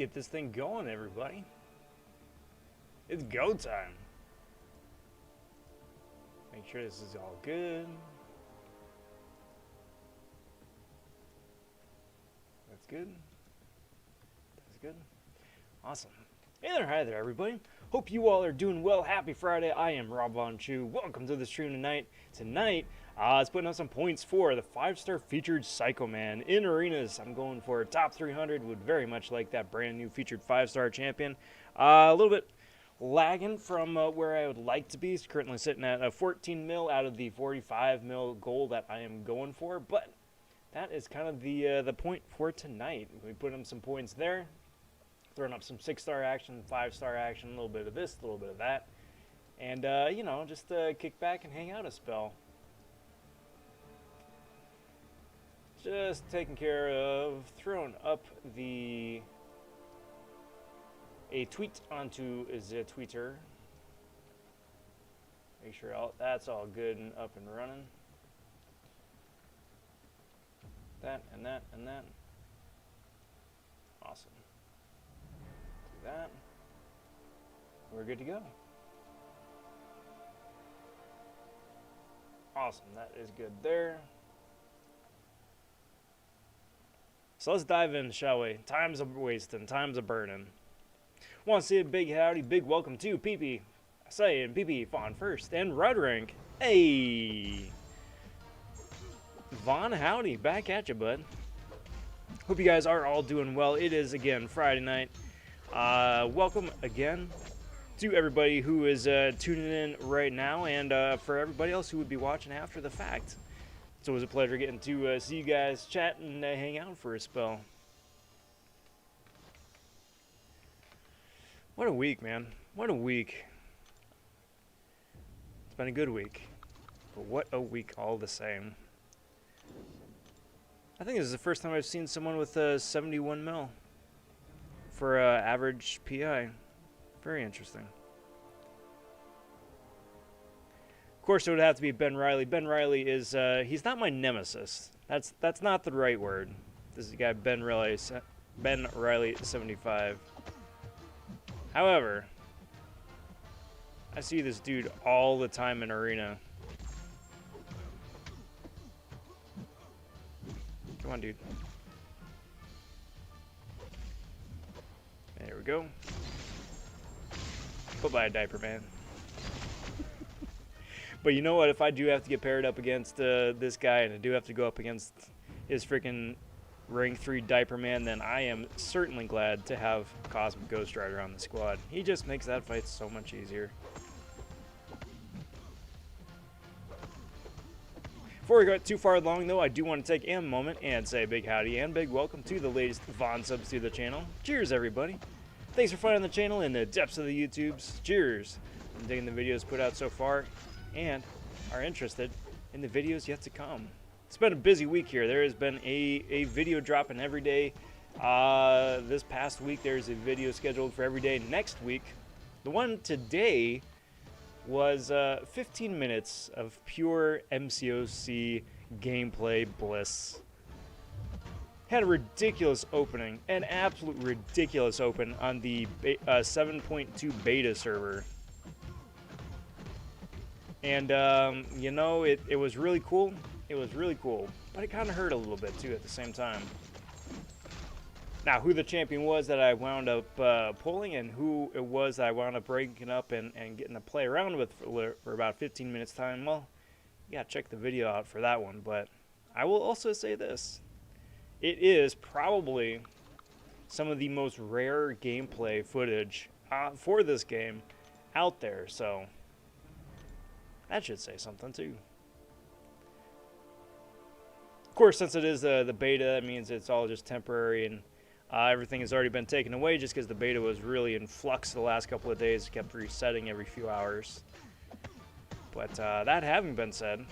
get this thing going, everybody. It's go time. Make sure this is all good. That's good. That's good. Awesome. Hey there, hi there, everybody. Hope you all are doing well. Happy Friday. I am Rob vonShoe. Welcome to the stream tonight. Tonight, it's putting up some points for the 5-star featured Psycho Man in arenas. I'm going for a top 300. Would very much like that brand new featured 5-star champion. A little bit lagging from where I would like to be. It's currently sitting at a 14 mil out of the 45 mil goal that I am going for, but that is kind of the point for tonight. We put in some points there, throwing up some 6-star action, 5-star action, a little bit of this, a little bit of that, and you know, just kick back and hang out a spell. Just taking care of throwing up a tweet onto the tweeter. Make sure that's all good and up and running. That and that and that. Awesome. Do that. We're good to go. Awesome. That is good there. So let's dive in, shall we? Time's a wasting, time's a burning. Want to say a big howdy, big welcome to PP, saying PP Vaughn first, and Rodrank. Hey, Vaughn, howdy, back at you, bud. Hope you guys are all doing well. It is again Friday night. Welcome again to everybody who is tuning in right now, and for everybody else who would be watching after the fact. It's always a pleasure getting to see you guys chat and hang out for a spell. What a week, man. What a week. It's been a good week. But what a week all the same. I think this is the first time I've seen someone with 71 mil for average PI. Very interesting. Of course, it would have to be Ben Riley. Ben Riley is, he's not my nemesis. That's not the right word. This is the guy, Ben Riley 75. However, I see this dude all the time in arena. Come on, dude. There we go. Bye-bye, Diaper Man. But you know what? If I do have to get paired up against this guy, and I do have to go up against his freaking rank 3 Diaper Man, then I am certainly glad to have Cosmic Ghost Rider on the squad. He just makes that fight so much easier. Before we go too far along, though, I do want to take a moment and say a big howdy and big welcome to the latest Vaughn subs to the channel. Cheers, everybody. Thanks for finding the channel in the depths of the YouTubes. Cheers. I'm digging the videos put out so far and are interested in the videos yet to come. It's been a busy week here. There has been a video dropping every day. This past week, there's a video scheduled for every day next week. The one today was 15 minutes of pure MCOC gameplay bliss. Had a ridiculous opening, an absolute ridiculous open on the 7.2 beta server. And, you know, it was really cool. It was really cool, but it kind of hurt a little bit, too, at the same time. Now, who the champion was that I wound up pulling and who it was that I wound up breaking up and getting to play around with for about 15 minutes time, well, you gotta check the video out for that one. But I will also say this. It is probably some of the most rare gameplay footage for this game out there, so that should say something, too. Of course, since it is the beta, that means it's all just temporary, and everything has already been taken away just because the beta was really in flux the last couple of days. It kept resetting every few hours. But that having been said,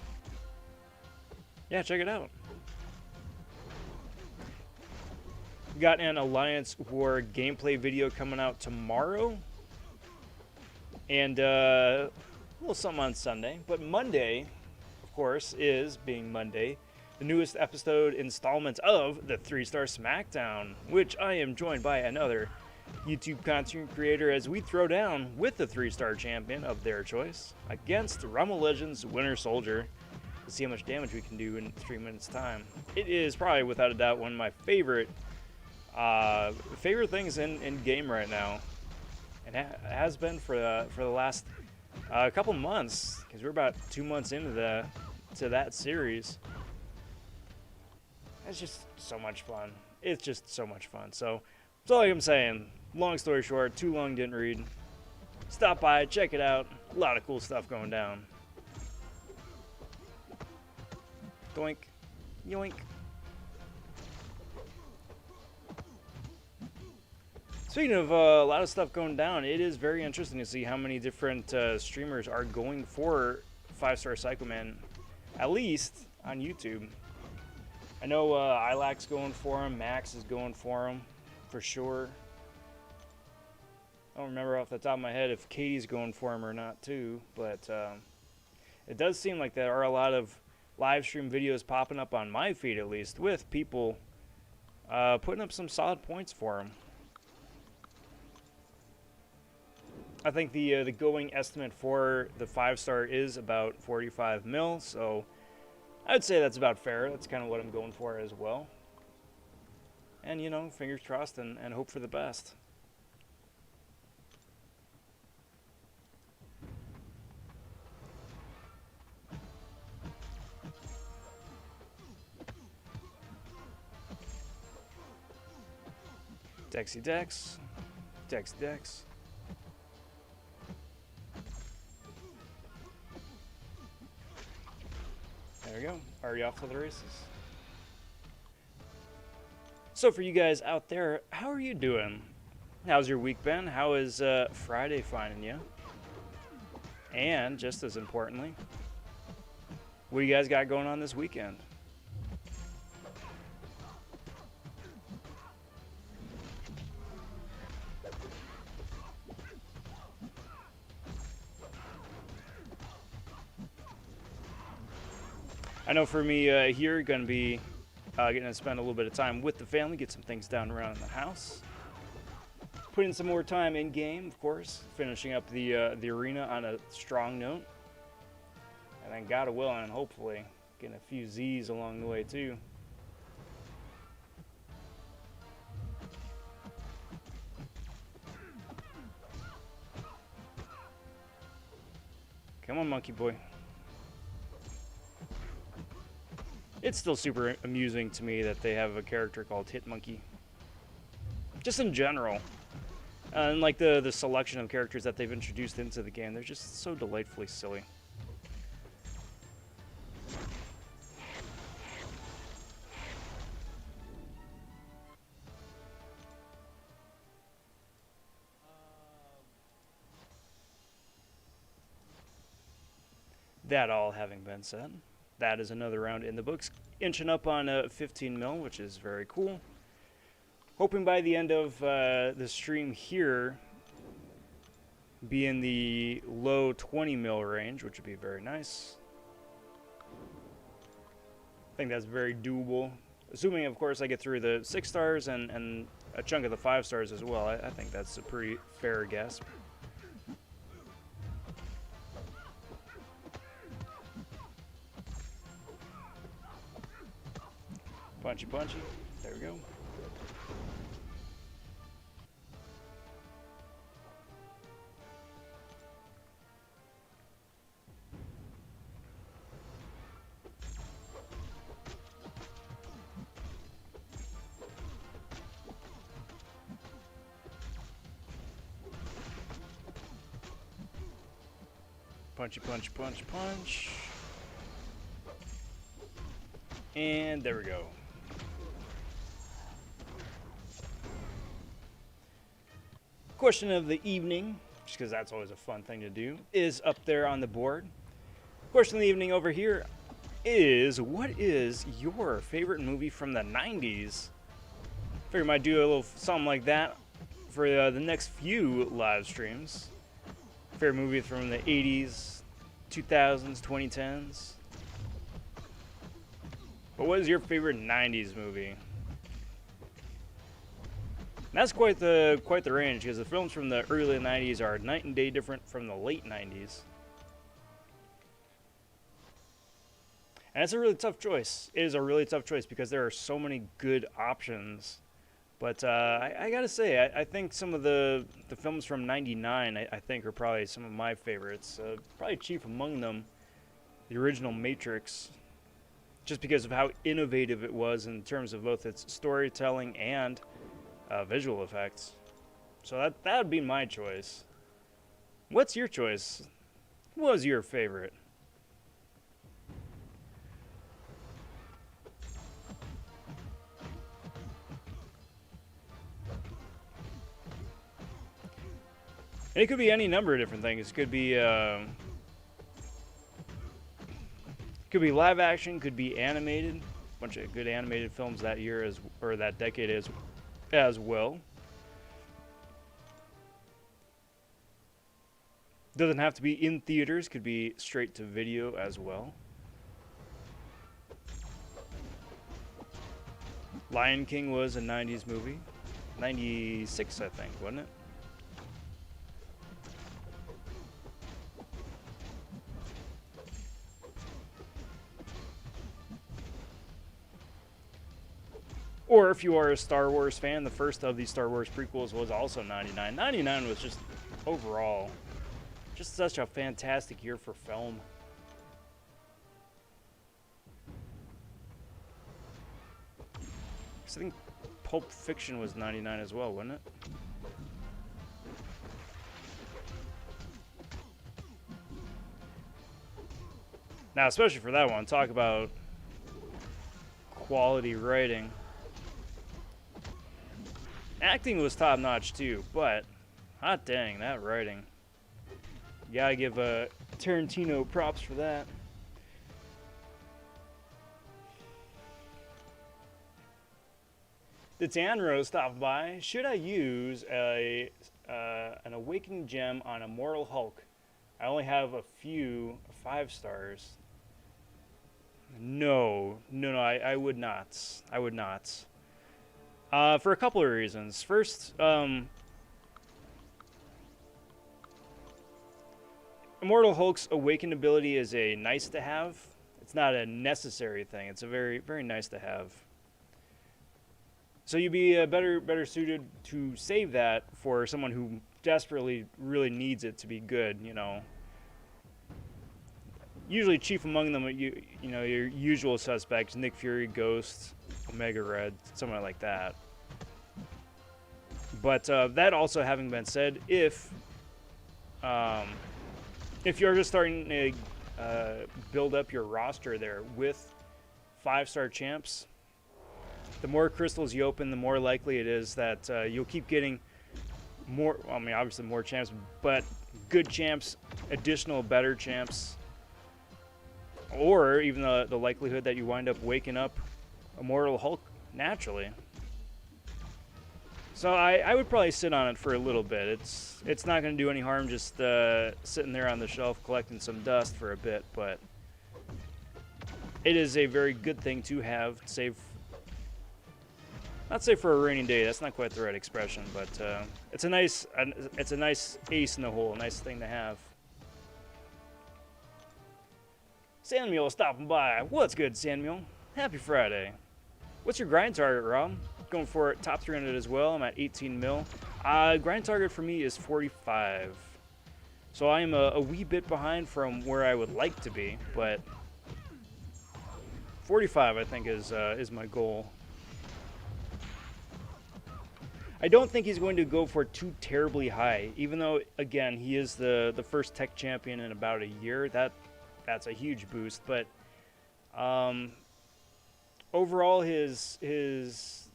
yeah, check it out. We got an Alliance War gameplay video coming out tomorrow. And a little something on Sunday. But Monday, of course, is, being Monday, the newest episode installment of the 3-Star SmackDown, which I am joined by another YouTube content creator as we throw down with the 3-Star champion of their choice against Rumble Legends Winter Soldier to see how much damage we can do in 3 minutes time. It is probably without a doubt one of my favorite things in game right now, and has been for the last couple months, because we're about 2 months into that series. It's just so much fun. It's just so much fun. So that's all I'm saying. Long story short, too long didn't read. Stop by, check it out. A lot of cool stuff going down. Doink. Yoink. Speaking of a lot of stuff going down, it is very interesting to see how many different streamers are going for 5-Star Psychoman, at least on YouTube. I know Ilac's going for him, Max is going for him, for sure. I don't remember off the top of my head if Katie's going for him or not too, but it does seem like there are a lot of live stream videos popping up on my feed, at least, with people putting up some solid points for him. I think the going estimate for the 5-star is about 45 mil, so I'd say that's about fair. That's kind of what I'm going for as well. And, you know, fingers crossed and hope for the best. Dexy Dex. Dex Dex. There we go. Already off to the races. So for you guys out there, how are you doing? How's your week been? How is Friday finding you? And just as importantly, what do you guys got going on this weekend? I know for me here, going to be getting to spend a little bit of time with the family, get some things done around the house. Put in some more time in game, of course, finishing up the arena on a strong note. And then God willing, hopefully, getting a few Z's along the way too. Come on, monkey boy. It's still super amusing to me that they have a character called Hitmonkey. Just in general. And like the selection of characters that they've introduced into the game, they're just so delightfully silly. That all having been said, that is another round in the books, inching up on 15 mil, which is very cool. Hoping by the end of the stream here, be in the low 20 mil range, which would be very nice. I think that's very doable. Assuming, of course, I get through the 6 stars and a chunk of the 5 stars as well. I think that's a pretty fair guess. Punchy, punchy. There we go. Punchy, punch, punch, punch. And there we go. Question of the evening, just because that's always a fun thing to do, is up there on the board. Question of the evening over here is, what is your favorite movie from the 90s? Figure I might do a little something like that for the next few live streams. Favorite movie from the 80s, 2000s, 2010s. But what is your favorite 90s movie? That's quite the range, because the films from the early 90s are night and day different from the late 90s. And it's a really tough choice. It is a really tough choice because there are so many good options. But I gotta say, I think some of the films from '99, I think, are probably some of my favorites. Probably chief among them, the original Matrix, just because of how innovative it was in terms of both its storytelling and visual effects. So that would be my choice. What's your choice? What was your favorite? And it could be any number of different things. It could be live action, could be animated. A bunch of good animated films that year or that decade as well. Doesn't have to be in theaters, could be straight to video as well. Lion King was a 90s movie. 96, I think, wasn't it? Or if you are a Star Wars fan, the first of these Star Wars prequels was also 99. 99 was just, overall, just such a fantastic year for film. I think Pulp Fiction was 99 as well, wasn't it? Now, especially for that one, talk about quality writing. Acting was top notch too, but hot dang, that writing. You gotta give Tarantino props for that. The Tanro stopped by. Should I use an awakening gem on Immortal Hulk? I only have a few 5 stars. No, I would not. I would not. For a couple of reasons. First, Immortal Hulk's awakened ability is a nice to have. It's not a necessary thing. It's a very, very nice to have. So you'd be better suited to save that for someone who desperately really needs it to be good, you know. Usually chief among them, you know, your usual suspects, Nick Fury, Ghost, Omega Red, something like that. But that also having been said, if you're just starting to build up your roster there with 5-star champs, the more crystals you open, the more likely it is that you'll keep getting more, I mean, obviously more champs, but good champs, additional better champs, or even the likelihood that you wind up waking up Immortal Hulk naturally. So I would probably sit on it for a little bit. It's not going to do any harm just sitting there on the shelf collecting some dust for a bit, but it is a very good thing to have, save. Not say for a rainy day, that's not quite the right expression, but it's a nice ace in the hole, a nice thing to have. Samuel stopping by. What's good, Samuel? Happy Friday. What's your grind target, Rob? Going for top 300 as well. I'm at 18 mil. Grind target for me is 45. So I am a wee bit behind from where I would like to be, but 45 I think is my goal. I don't think he's going to go for too terribly high, even though, again, he is the first tech champion in about a year. That's a huge boost, but overall his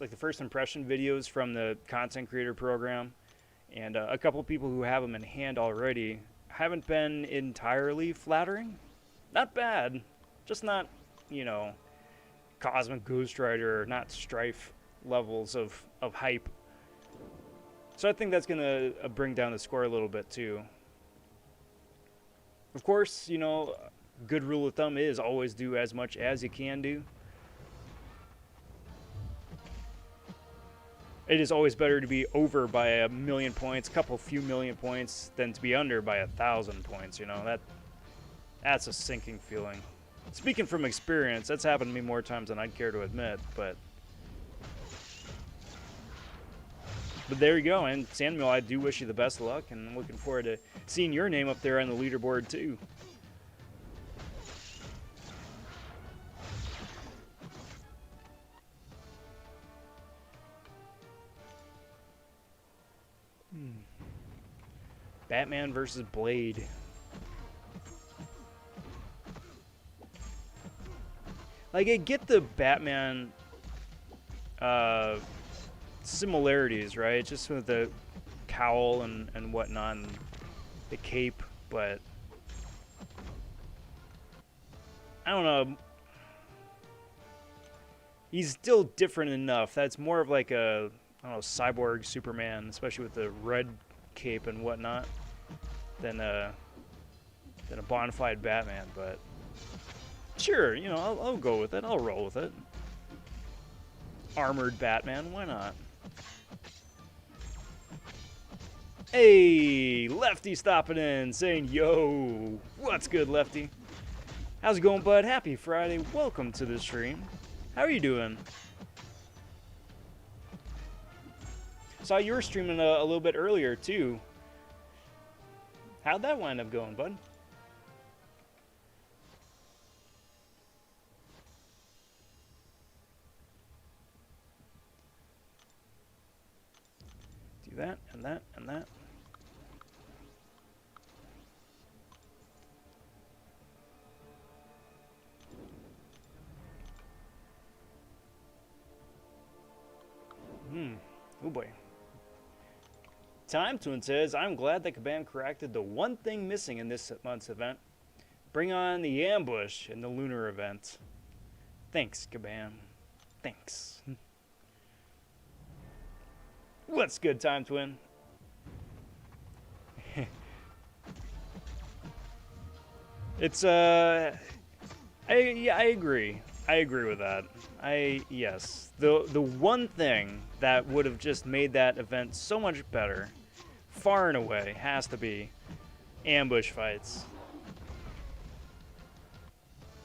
like the first impression videos from the content creator program and a couple of people who have him in hand already haven't been entirely flattering. Not bad, just not, you know, Cosmic Ghost Rider, not Strife levels of hype. So I think that's going to bring down the score a little bit too. Of course, you know, good rule of thumb is always do as much as you can do. It is always better to be over by a million points, couple few million points, than to be under by 1,000 points. You know, that's a sinking feeling. Speaking from experience, that's happened to me more times than I'd care to admit, but there you go. And Samuel, I do wish you the best of luck, and I'm looking forward to seeing your name up there on the leaderboard too. Batman versus Blade. Like, I get the Batman similarities, right? Just with the cowl and whatnot, and the cape, but I don't know. He's still different enough. That's more of like a, I don't know, cyborg Superman, especially with the red cape and whatnot, than a bona fide Batman. But sure, you know, I'll go with it. I'll roll with it. Armored Batman, why not? Hey, Lefty stopping in, saying, yo, what's good, Lefty? How's it going, bud? Happy Friday. Welcome to the stream. How are you doing? Saw you were streaming a little bit earlier, too. How'd that wind up going, bud? Do that, and that, and that. Oh boy. Time Twin says, I'm glad that Kabam corrected the one thing missing in this month's event. Bring on the ambush in the lunar event. Thanks, Kabam. Thanks. What's good, Time Twin? It's I agree. I agree with that. Yes. The one thing that would have just made that event so much better, far and away, has to be ambush fights.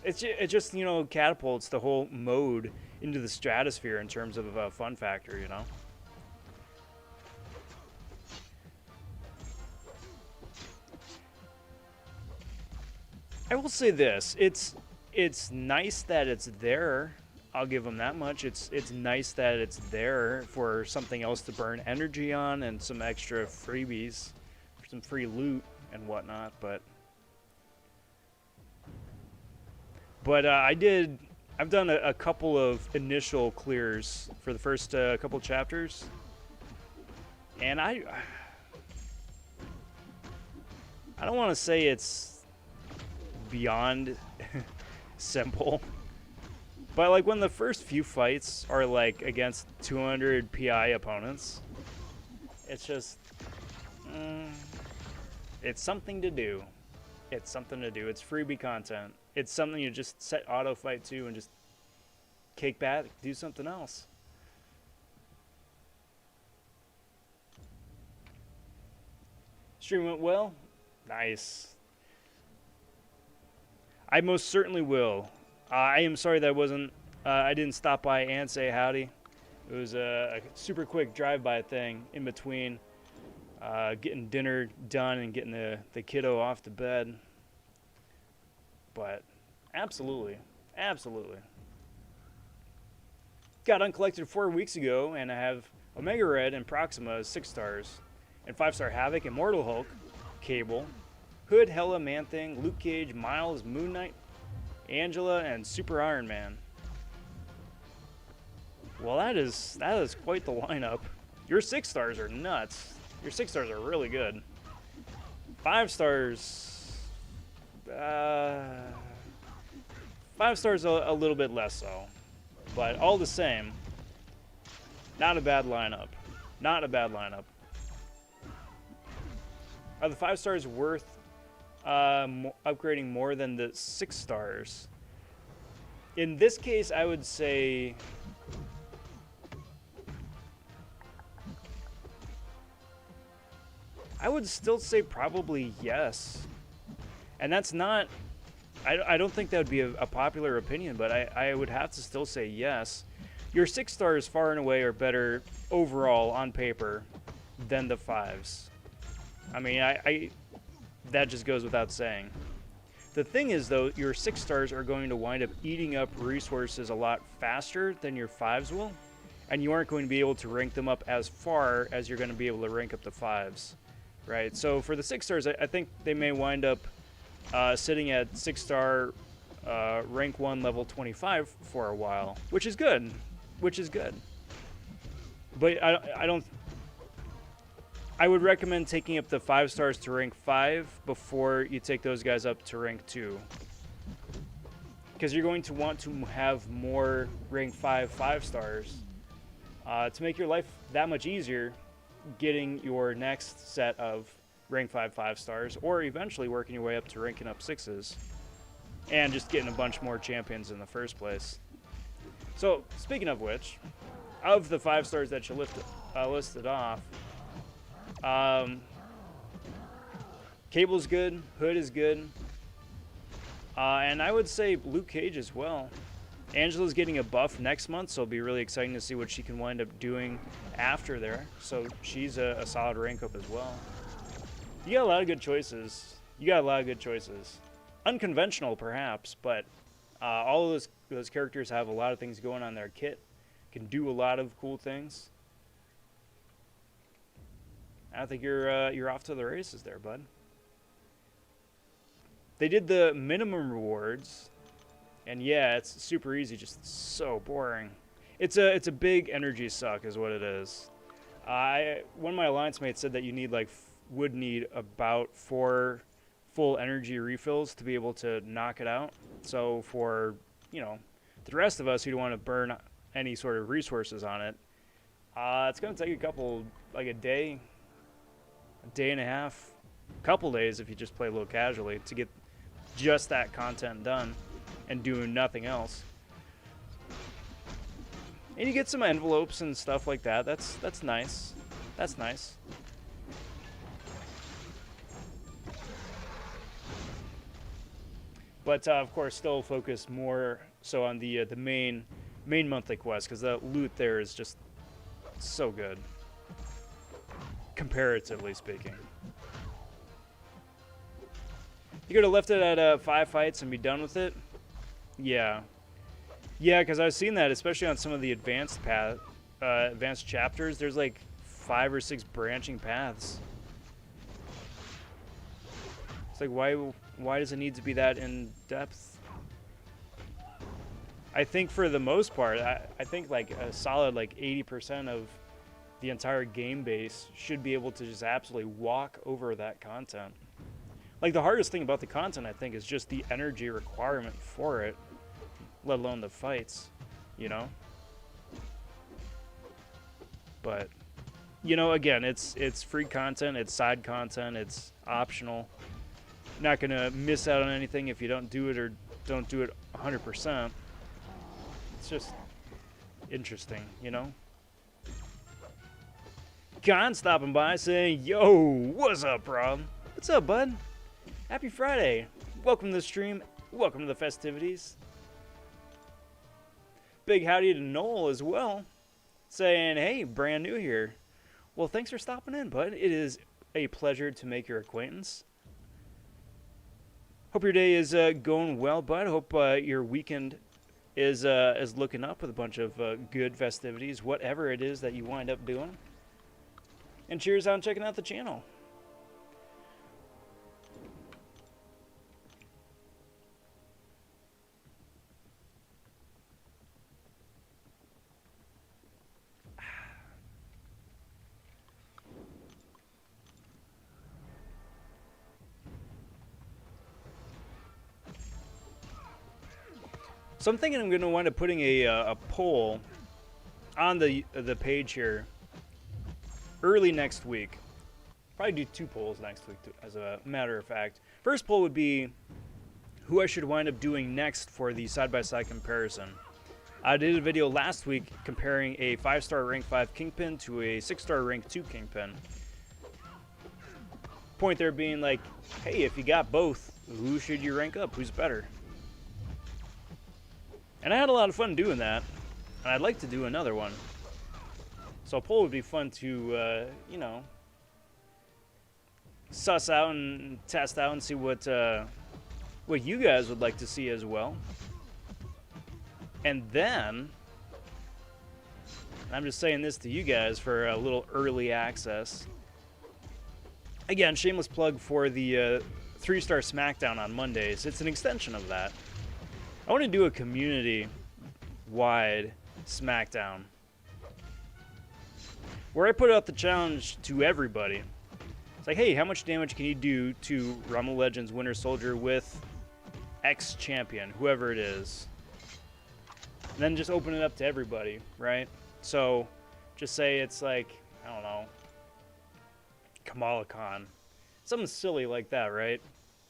It just, you know, catapults the whole mode into the stratosphere in terms of a fun factor, you know? I will say this, it's nice that it's there. I'll give them that much. It's nice that it's there for something else to burn energy on and some extra freebies, some free loot and whatnot. But I've done a couple of initial clears for the first couple chapters, and I don't want to say it's beyond simple, but like when the first few fights are like against 200 PI opponents, it's just it's something to do. It's something to do. It's freebie content. It's something you just set auto fight to and just kick back, do something else. Stream went well. Nice. I most certainly will. I am sorry that I didn't stop by and say howdy. It was a super quick drive-by thing in between getting dinner done and getting the kiddo off to bed. But absolutely, absolutely. Got uncollected 4 weeks ago, and I have Omega Red and Proxima 6 stars, and 5-star Havoc, Immortal Hulk, Cable, Hood, Hela, Man-Thing, Luke Cage, Miles, Moon Knight, Angela, and Super Iron Man. Well, that is quite the lineup. Your 6 stars are nuts. Your 6 stars are really good. 5 stars... 5 stars a little bit less so. But all the same, not a bad lineup. Not a bad lineup. Are the 5 stars worth upgrading more than the 6 stars? In this case, I would say I would still say probably yes. And that's not, I don't think that would be a popular opinion, but I would have to still say yes. Your 6 stars far and away are better overall on paper than the 5s. I mean, that just goes without saying. The thing is, though, your 6 stars are going to wind up eating up resources a lot faster than your 5s will, and you aren't going to be able to rank them up as far as you're going to be able to rank up the 5s, right? So for the 6 stars, I think they may wind up sitting at 6-star rank 1 level 25 for a while, which is good. But I would recommend taking up the 5 stars to rank 5 before you take those guys up to rank 2. Because you're going to want to have more rank 5 stars to make your life that much easier getting your next set of rank 5 stars, or eventually working your way up to ranking up 6s. And just getting a bunch more champions in the first place. So, speaking of which, of the 5 stars that you listed off, Cable's good, Hood is good, and I would say Luke Cage as well. Angela's getting a buff next month, so it'll be really exciting to see what she can wind up doing after there. So she's a solid rank up as well. You got a lot of good choices. Unconventional, perhaps, but all of those characters have a lot of things going on their kit. Can do a lot of cool things. I think you're off to the races there, bud. They did the minimum rewards, and yeah, it's super easy, just so boring. It's a big energy suck, is what it is. One of my alliance mates said that you would need about 4 full energy refills to be able to knock it out. So for the rest of us who don't want to burn any sort of resources on it, it's gonna take a day and a half, couple days if you just play a little casually to get just that content done and doing nothing else. And you get some envelopes and stuff like that. That's nice. That's nice. But of course, still focus more so on the main monthly quest, because the loot there is just so good, comparatively speaking. You could have left it at 5 fights and be done with it. Yeah, because I've seen that, especially on some of the advanced chapters. There's like 5 or 6 branching paths. It's like, why does it need to be that in depth? I think for the most part, I think like a solid 80% of the entire game base should be able to just absolutely walk over that content. Like, the hardest thing about the content, I think, is just the energy requirement for it, let alone the fights, But, again, it's free content, it's side content, it's optional. Not going to miss out on anything if you don't do it or don't do it 100%. It's just interesting, Khan stopping by saying, yo, what's up, bro? What's up, bud? Happy Friday. Welcome to the stream. Welcome to the festivities. Big howdy to Noel as well, saying, hey, brand new here. Well, thanks for stopping in, bud. It is a pleasure to make your acquaintance. Hope your day is going well, bud. Hope your weekend is looking up with a bunch of good festivities, whatever it is that you wind up doing. And cheers on checking out the channel. So I'm thinking I'm going to wind up putting a poll on the page here early next week. Probably do 2 polls next week, as a matter of fact. First poll would be who I should wind up doing next for the side-by-side comparison. I did a video last week comparing a 5-star rank 5 Kingpin to a 6-star rank 2 Kingpin. Point there being like, hey, if you got both, who should you rank up? Who's better? And I had a lot of fun doing that, and I'd like to do another one. So a poll would be fun to, you know, suss out and test out and see what you guys would like to see as well. And then, I'm just saying this to you guys for a little early access. Again, shameless plug for the 3-star SmackDown on Mondays. It's an extension of that. I want to do a community-wide SmackDown where I put out the challenge to everybody. It's like, hey, how much damage can you do to Rumble Legends Winter Soldier with X champion, whoever it is? And then just open it up to everybody, right? So just say it's like, I don't know, Kamala Khan. Something silly like that, right?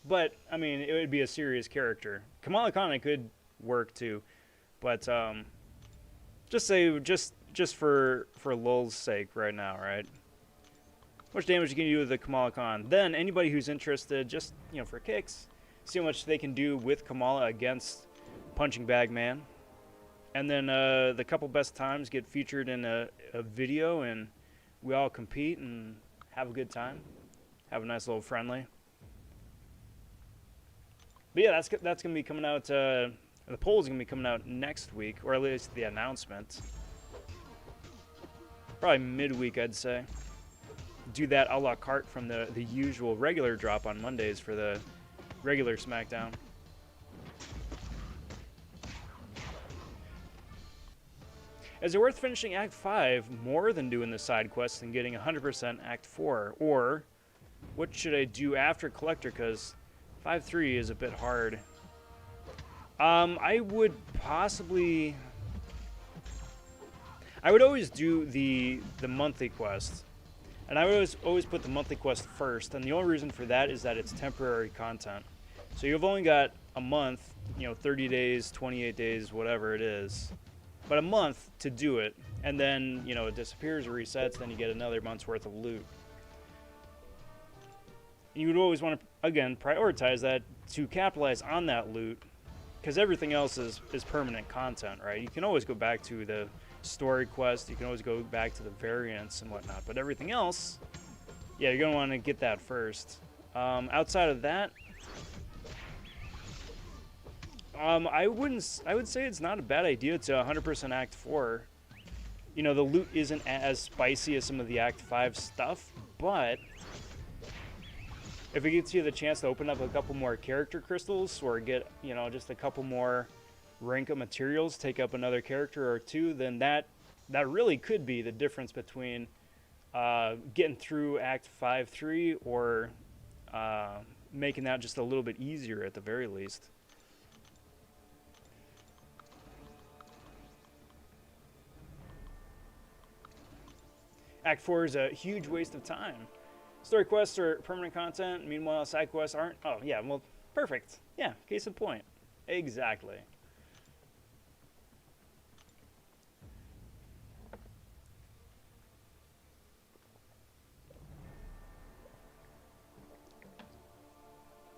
But, I mean, it would be a serious character. Kamala Khan, it could work too. But, just say, just for lul's sake right now, right? How much damage you can do with the Kamala Khan. Then, anybody who's interested, just, you know, for kicks, see how much they can do with Kamala against Punching Bag Man. And then, the couple best times get featured in a video, and we all compete and have a good time. Have a nice little friendly. But yeah, that's going to be coming out, the poll is going to be coming out next week, or at least the announcement. Probably midweek, I'd say. Do that a la carte from the usual regular drop on Mondays for the regular SmackDown. Is it worth finishing Act 5 more than doing the side quests and getting 100% Act 4? Or what should I do after Collector? Because 5-3 is a bit hard. I would always do the monthly quest. And I would always put the monthly quest first. And the only reason for that is that it's temporary content. So you've only got a month, you know, 30 days, 28 days, whatever it is. But a month to do it. And then, you know, it disappears or resets, then you get another month's worth of loot. You would always want to, again, prioritize that to capitalize on that loot, because everything else is permanent content, right? You can always go back to the story quest, you can always go back to the variants and whatnot, but everything else, yeah, you're going to want to get that first. Outside of that, I would say it's not a bad idea to 100% Act 4. You know, the loot isn't as spicy as some of the Act 5 stuff, but if it gets you the chance to open up a couple more character crystals or get, you know, just a couple more rank up materials, take up another character or two, then that really could be the difference between getting through Act 5-3 or making that just a little bit easier at the very least. Act 4 is a huge waste of time. Story quests are permanent content, meanwhile side quests aren't. Oh, yeah, well, perfect. Yeah, case in point. Exactly.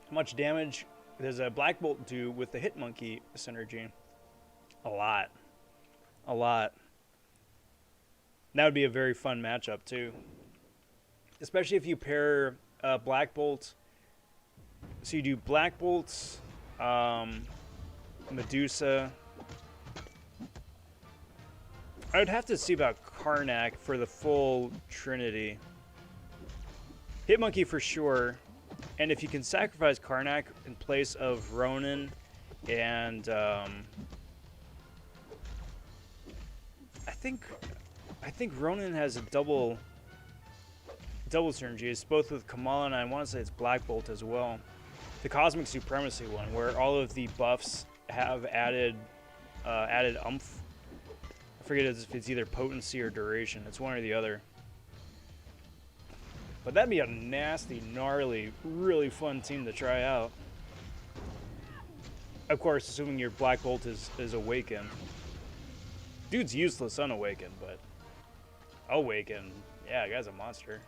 How much damage does a Black Bolt do with the Hitmonkey synergy? A lot. A lot. That would be a very fun matchup, too. Especially if you pair Black Bolt. So you do Black Bolts, Medusa. I would have to see about Karnak for the full Trinity. Hitmonkey for sure. And if you can sacrifice Karnak in place of Ronin and I think Ronin has a double synergy. It's both with Kamala and I want to say it's Black Bolt as well. The Cosmic Supremacy one, where all of the buffs have added umph. I forget if it's either potency or duration. It's one or the other. But that'd be a nasty, gnarly, really fun team to try out. Of course, assuming your Black Bolt is Awakened. Dude's useless unawakened, but Awakened, yeah, the guy's a monster.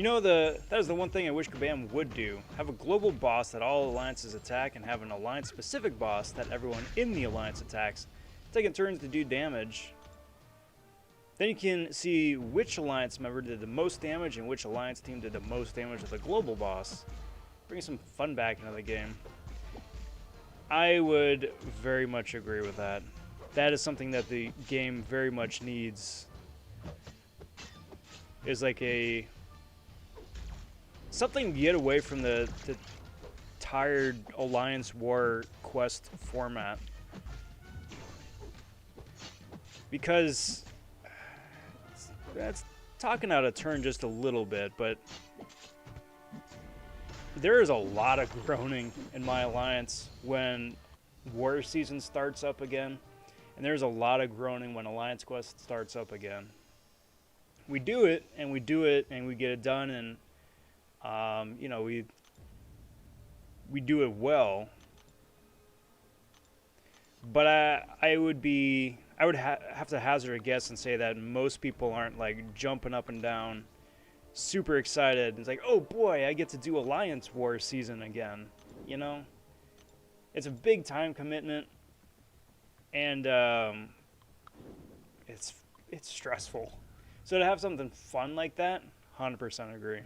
You know, that is the one thing I wish Kabam would do. Have a global boss that all alliances attack, and have an alliance-specific boss that everyone in the alliance attacks, taking turns to do damage. Then you can see which alliance member did the most damage and which alliance team did the most damage with the global boss. Bring some fun back into the game. I would very much agree with that. That is something that the game very much needs. Is like something to get away from the tired Alliance War quest format. Because that's talking out of turn just a little bit, but there is a lot of groaning in my alliance when war season starts up again, and there's a lot of groaning when Alliance Quest starts up again. We do it, and we do it, and we get it done, and you know, we do it well. But I would have to hazard a guess and say that most people aren't like jumping up and down, super excited. It's like, oh boy, I get to do Alliance War season again. You know, it's a big time commitment, and it's stressful. So to have something fun like that, 100% agree.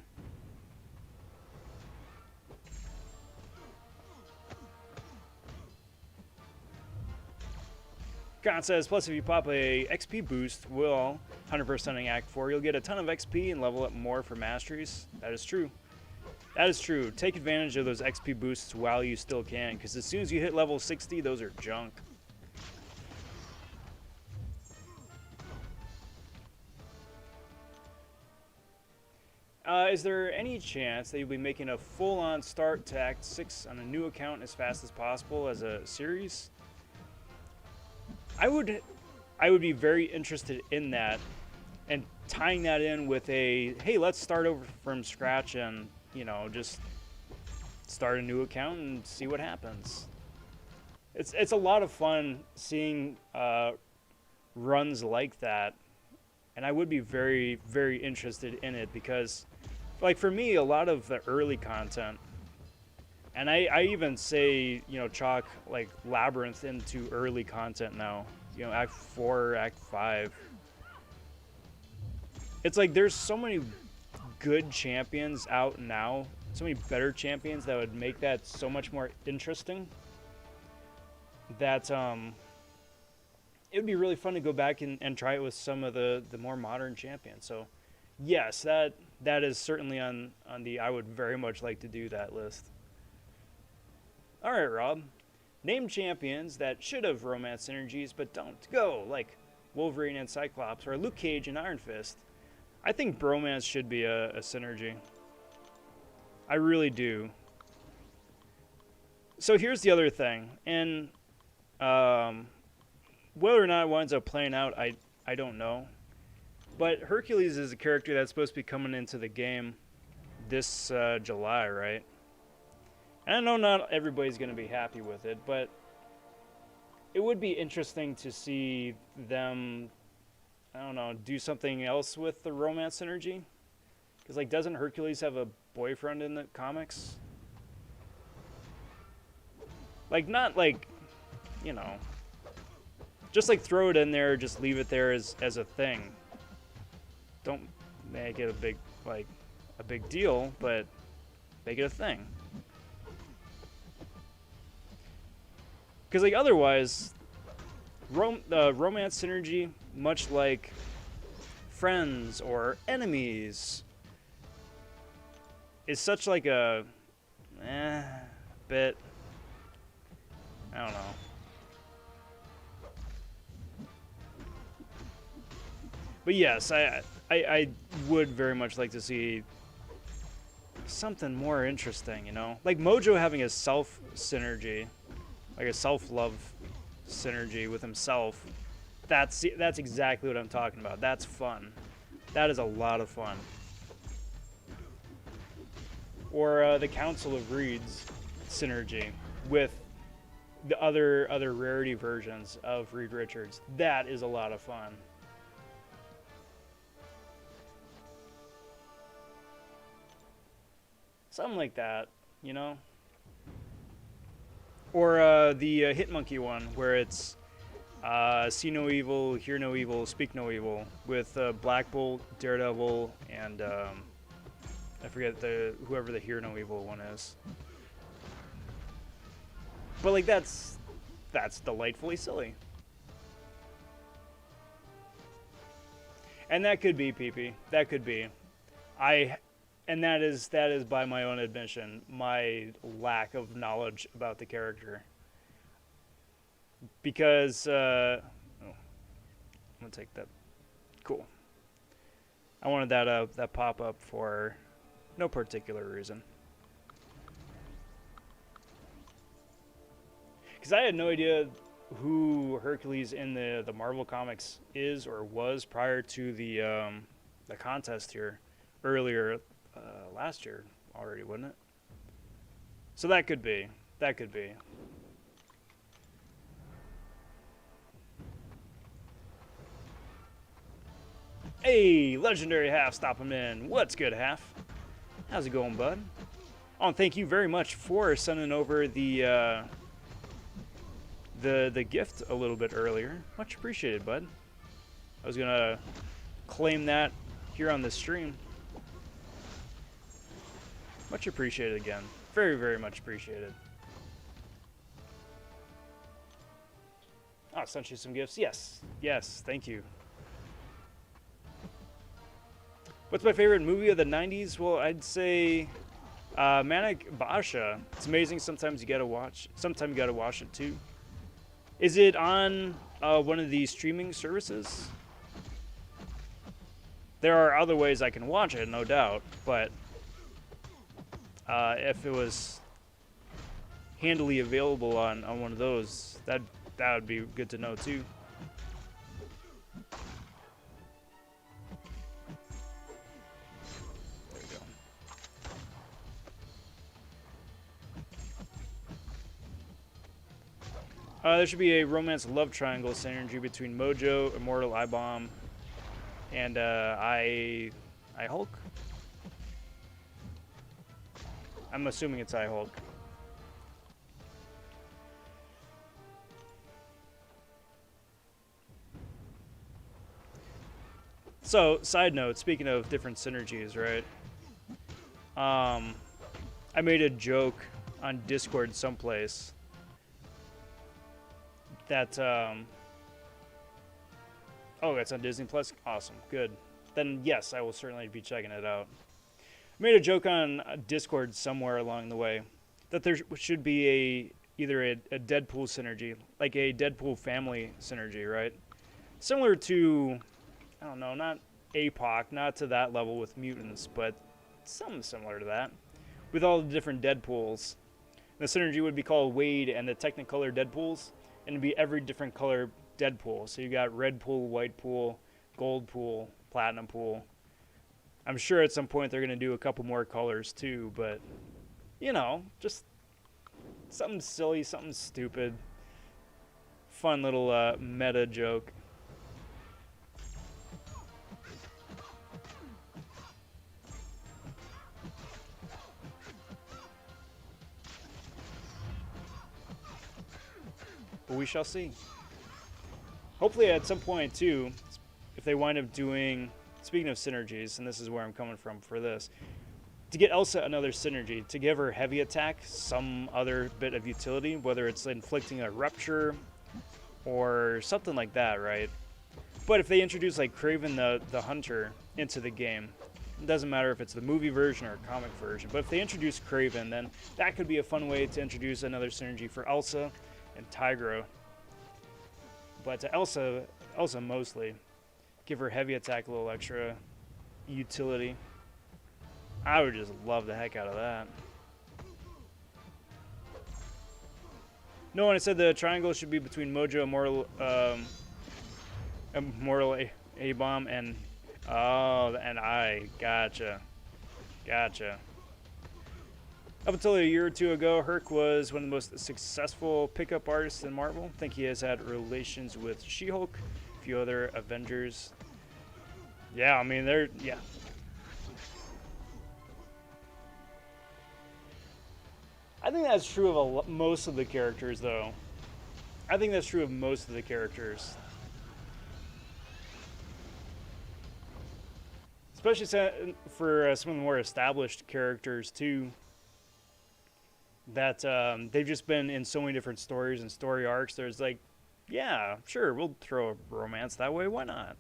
Khan says, plus if you pop a XP boost while 100%ing Act 4, you'll get a ton of XP and level up more for masteries. That is true. That is true. Take advantage of those XP boosts while you still can, because as soon as you hit level 60, those are junk. Is there any chance that you'll be making a full-on start to Act 6 on a new account as fast as possible as a series? I would be very interested in that, and tying that in with a, hey, let's start over from scratch and, you know, just start a new account and see what happens. It's a lot of fun seeing runs like that, and I would be very, very interested in it because, like, for me, a lot of the early content, and I even say, you know, chalk like Labyrinth into early content now. You know, Act 4, Act 5. It's like there's so many good champions out now, so many better champions that would make that so much more interesting. That it would be really fun to go back and try it with some of the more modern champions. So yes, that is certainly on the I would very much like to do that list. All right, Rob. Name champions that should have romance synergies but don't. Go, like Wolverine and Cyclops, or Luke Cage and Iron Fist. I think bromance should be a synergy. I really do. So here's the other thing, and whether or not it winds up playing out, I don't know. But Hercules is a character that's supposed to be coming into the game this July, right? And I know not everybody's going to be happy with it, but it would be interesting to see them, I don't know, do something else with the romance synergy. Because, like, doesn't Hercules have a boyfriend in the comics? Like, not like, you know, just like throw it in there, just leave it there as a thing. Don't make it a big deal, but make it a thing. Because, like, otherwise, romance synergy, much like friends or enemies, is such like a bit, I don't know. But yes, I would very much like to see something more interesting, you know? Like Mojo having a self synergy. Like a self-love synergy with himself. That's exactly what I'm talking about. That's fun. That is a lot of fun. Or the Council of Reeds synergy with the other rarity versions of Reed Richards. That is a lot of fun. Something like that, you know? Or the Hit Monkey one, where it's see no evil, hear no evil, speak no evil, with Black Bolt, Daredevil, and I forget whoever the hear no evil one is. But like that's delightfully silly. And that could be PP. That could be. And that is by my own admission, my lack of knowledge about the character. Because I'm gonna take that. Cool. I wanted that pop up for no particular reason. Because I had no idea who Hercules in the Marvel comics is or was prior to the contest here earlier last year already, wasn't it? So that could be. That could be. Hey, legendary Half, stop him in. What's good, Half? How's it going, bud? Oh, and thank you very much for sending over the gift a little bit earlier. Much appreciated, bud. I was gonna claim that here on the stream. Much appreciated again. Very, very much appreciated. Oh, sent you some gifts. Yes, yes, thank you. What's my favorite movie of the 90s? Well, I'd say Manic Basha. It's amazing. Sometimes you gotta watch it too. Is it on one of these streaming services? There are other ways I can watch it, no doubt, but if it was handily available on one of those, that would be good to know too. There we go. There should be a romance love triangle synergy between Mojo, Immortal I-Bomb, and I-Hulk. I'm assuming it's I-Hulk. So, side note, speaking of different synergies, right? I made a joke on Discord someplace that, oh, it's on Disney Plus? Awesome, good. Then, yes, I will certainly be checking it out. I made a joke on Discord somewhere along the way that there should be either a Deadpool synergy, like a Deadpool family synergy, right? Similar to, I don't know, not APOC, not to that level with mutants, but something similar to that. With all the different Deadpools. The synergy would be called Wade and the Technicolor Deadpools, and it'd be every different color Deadpool. So you got red pool, white pool, gold pool, platinum pool. I'm sure at some point they're going to do a couple more colors too, but, you know, just something silly, something stupid. Fun little meta joke. But we shall see. Hopefully at some point too, if they wind up doing, speaking of synergies, and this is where I'm coming from for this, to get Elsa another synergy, to give her heavy attack some other bit of utility, whether it's inflicting a rupture or something like that, right? But if they introduce like Kraven the Hunter into the game, it doesn't matter if it's the movie version or comic version, but if they introduce Kraven, then that could be a fun way to introduce another synergy for Elsa and Tigra. But to Elsa mostly, give her heavy attack, a little extra utility. I would just love the heck out of that. No, and I said the triangle should be between Mojo, Immortal A-Bomb, and I. Gotcha. Up until a year or two ago, Herc was one of the most successful pickup artists in Marvel. I think he has had relations with She-Hulk, a few other Avengers. Yeah, I mean, yeah. I think that's true of most of the characters, though. I think that's true of most of the characters. Especially for some of the more established characters, too. That they've just been in so many different stories and story arcs. There's like, yeah, sure, we'll throw a romance that way. Why not?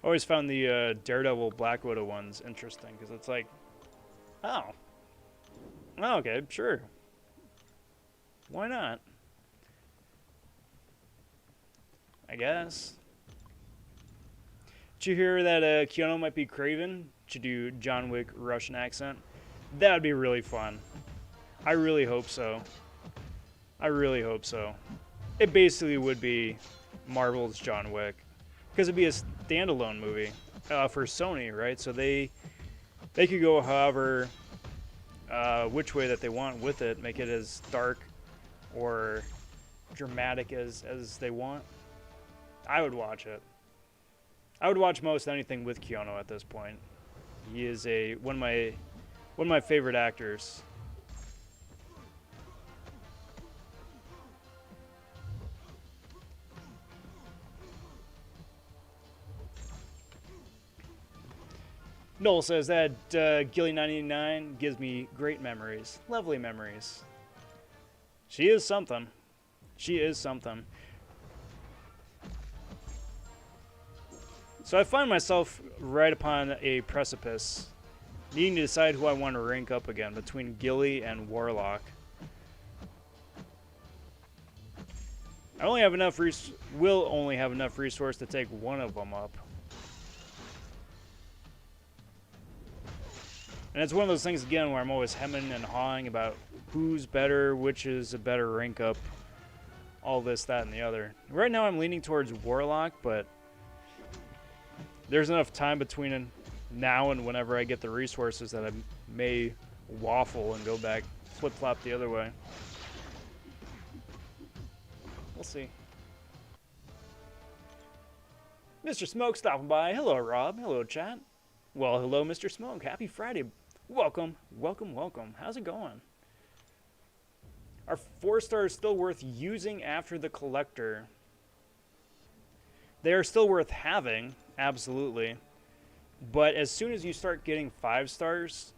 I always found the Daredevil Black Widow ones interesting because it's like, oh, okay, sure. Why not? I guess. Did you hear that Keanu might be Craven to do John Wick Russian accent? That would be really fun. I really hope so. I really hope so. It basically would be Marvel's John Wick. Because it'd be a standalone movie for Sony, right? So they could go however, which way that they want with it. Make it as dark or dramatic as they want. I would watch it. I would watch most anything with Keanu at this point. He is one of my favorite actors. Noel says that Gilly99 gives me great memories. Lovely memories. She is something. She is something. So I find myself right upon a precipice, needing to decide who I want to rank up again between Gilly and Warlock. I only have enough will only have enough resource to take one of them up. And it's one of those things, again, where I'm always hemming and hawing about who's better, which is a better rank up, all this, that, and the other. Right now I'm leaning towards Warlock, but there's enough time between now and whenever I get the resources that I may waffle and go back, flip-flop the other way. We'll see. Mr. Smoke stopping by. Hello, Rob. Hello, chat. Well, hello, Mr. Smoke. Happy Friday. Welcome, welcome, welcome. How's it going? Are 4 stars still worth using after the collector? They are still worth having, absolutely. But as soon as you start getting 5 stars,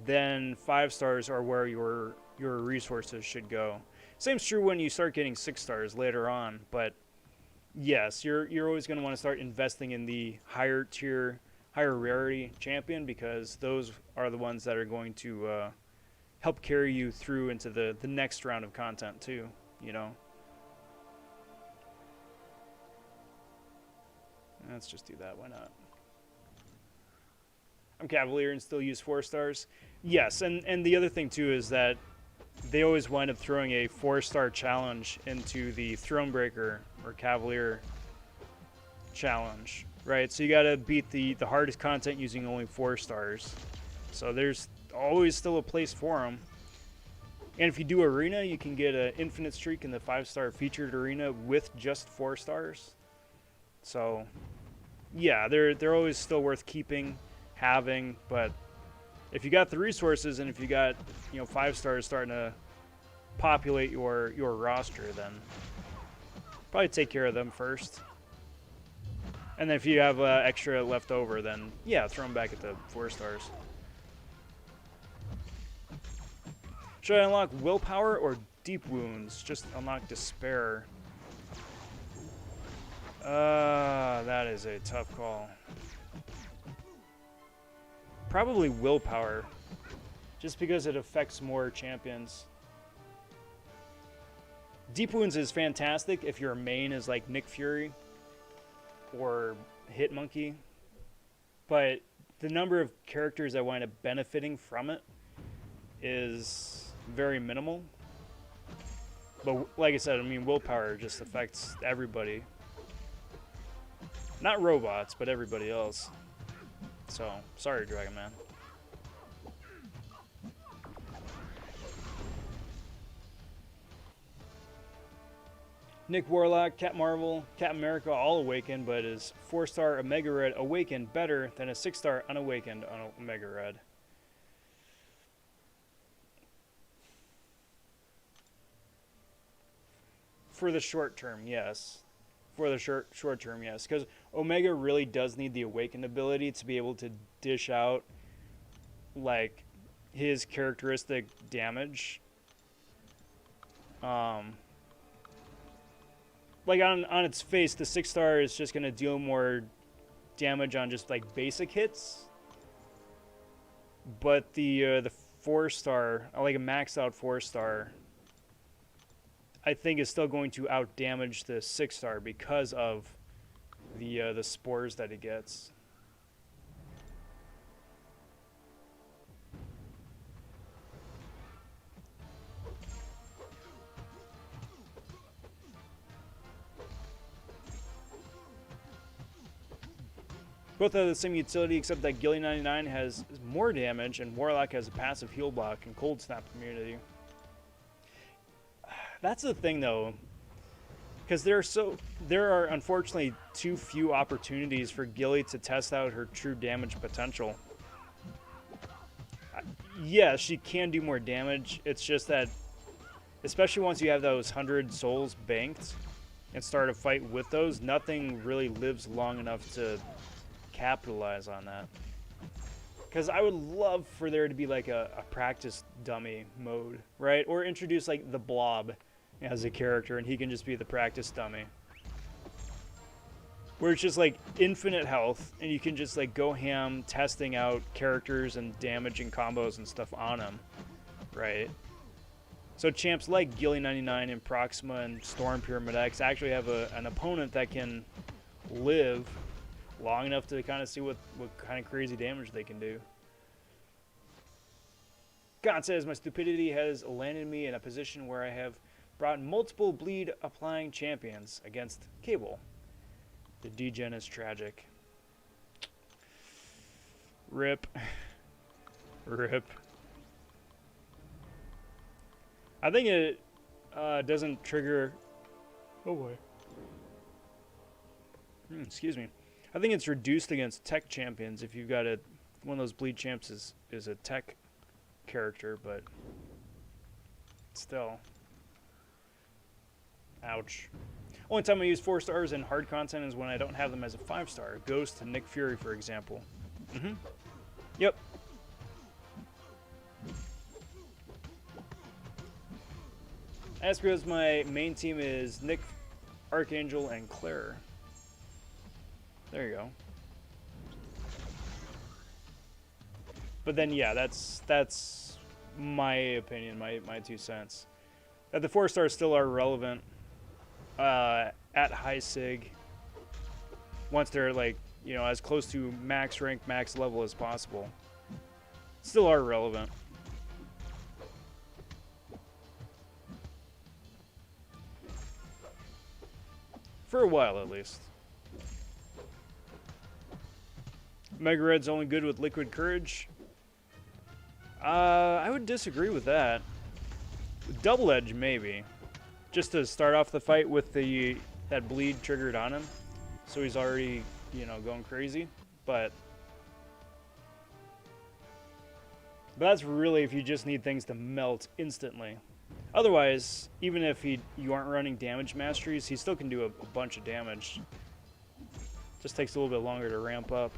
then 5 stars are where your resources should go. Same's true when you start getting 6 stars later on, but yes, you're always going to want to start investing in the higher tier, higher rarity champion, because those are the ones that are going to help carry you through into the next round of content too, you know. Let's just do that, why not? I'm Cavalier and still use 4 stars. Yes, and the other thing too is that they always wind up throwing a 4-star challenge into the Thronebreaker or Cavalier challenge, right? So you gotta beat the hardest content using only 4 stars. So there's always still a place for them. And if you do arena, you can get an infinite streak in the 5-star featured arena with just 4 stars. So yeah, they're always still worth keeping, having, but if you got the resources and if you got, 5 stars starting to populate your roster, then probably take care of them first. And then if you have extra left over, then yeah, throw them back at the 4 stars. Should I unlock willpower or deep wounds? Just unlock despair. That is a tough call. Probably willpower, just because it affects more champions. Deep wounds is fantastic if your main is like Nick Fury or Hitmonkey, but the number of characters that wind up benefiting from it is very minimal. But like I said, I mean, willpower just affects everybody. Not robots, but everybody else. So, sorry, Dragon Man. Nick Warlock, Cat Marvel, Cat America all awakened, but is 4-star Omega Red awakened better than a 6-star unawakened on Omega Red? For the short term, yes. For the short term, yes. Because Omega really does need the awakened ability to be able to dish out, like, his characteristic damage. Like on its face, the 6-star is just gonna deal more damage on just like basic hits. But the 4-star, like a maxed out 4-star, I think is still going to out damage the 6-star because of the spores that it gets. Both have the same utility, except that Gilly 99 has more damage and Warlock has a passive heal block and Cold Snap immunity. That's the thing, though, because there are unfortunately too few opportunities for Gilly to test out her true damage potential. Yeah, she can do more damage. It's just that, especially once you have those 100 souls banked and start a fight with those, nothing really lives long enough to capitalize on that. Because I would love for there to be like a practice dummy mode, right? Or introduce like the Blob as a character and he can just be the practice dummy. Where it's just like infinite health and you can just like go ham testing out characters and damage and combos and stuff on him, right? So champs like Gilly 99 and Proxima and Storm Pyramid X actually have an opponent that can live long enough to kind of see what kind of crazy damage they can do. God says, my stupidity has landed me in a position where I have brought multiple bleed-applying champions against Cable. The degen is tragic. Rip. Rip. I think it doesn't trigger... Oh boy. Excuse me. I think it's reduced against tech champions if you've got one of those bleed champs is a tech character, but still. Ouch. Only time I use 4-stars in hard content is when I don't have them as a 5-star. Ghost and Nick Fury, for example. Yep. As because my main team is Nick, Archangel, and Claire. There you go. But then, yeah, that's my opinion, my 2 cents. That the 4-stars still are relevant at high sig once they're like, you know, as close to max rank, max level as possible. Still are relevant. For a while, at least. Mega Red's only good with Liquid Courage. I would disagree with that. Double Edge, maybe. Just to start off the fight with that bleed triggered on him. So he's already, you know, going crazy. But that's really if you just need things to melt instantly. Otherwise, even if you aren't running damage masteries, he still can do a bunch of damage. Just takes a little bit longer to ramp up.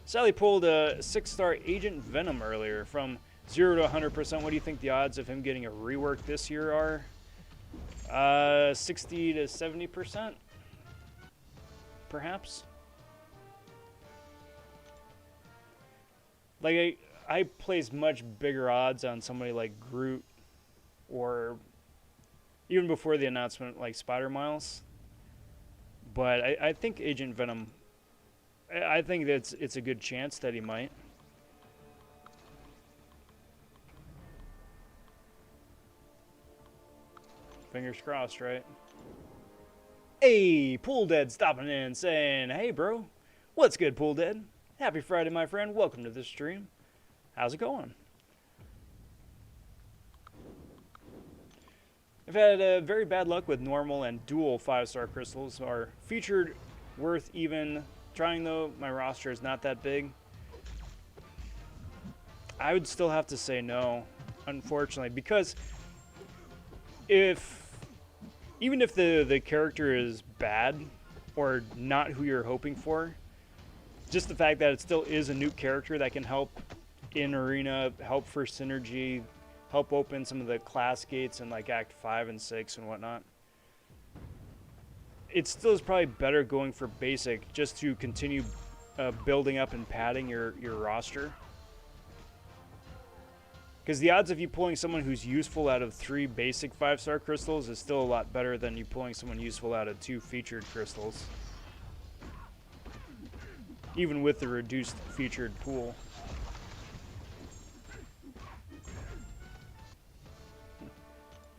Sally pulled a 6-star Agent Venom earlier. From 0 to 100%, what do you think the odds of him getting a rework this year are? 60 to 70%? Perhaps? Like, I place much bigger odds on somebody like Groot or even before the announcement, like Spider-Miles. But I think Agent Venom... I think that it's a good chance that he might. Fingers crossed, right? Hey, Pool Dead stopping in saying, hey bro, what's good, Pool Dead? Happy Friday, my friend. Welcome to this stream. How's it going? I've had very bad luck with normal and dual 5-star crystals. Are featured worth even trying though? My roster is not that big. I would still have to say no, unfortunately, because even if the character is bad or not who you're hoping for, just the fact that it still is a new character that can help in arena, help for synergy, help open some of the class gates in like Act 5 and 6 and whatnot. It still is probably better going for basic just to continue building up and padding your roster. Because the odds of you pulling someone who's useful out of 3 basic 5-star crystals is still a lot better than you pulling someone useful out of 2 featured crystals. Even with the reduced featured pool.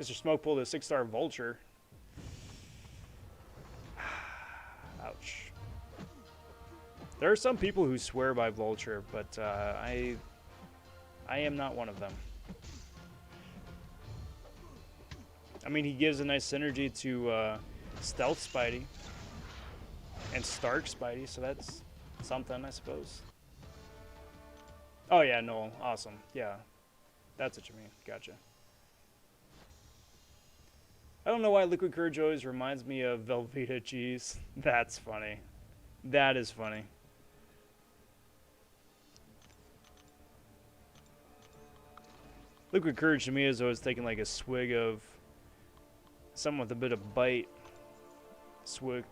Mr. Smoke pulled a 6-star vulture. Ouch. There are some people who swear by vulture, but I am not one of them. I mean, he gives a nice synergy to Stealth Spidey and Stark Spidey, so that's something, I suppose. Oh yeah, Noel, awesome. Yeah, that's what you mean. Gotcha. I don't know why Liquid Courage always reminds me of Velveeta cheese. That's funny. That is funny. Liquid Courage to me is always taking like a swig of something with a bit of bite. Swig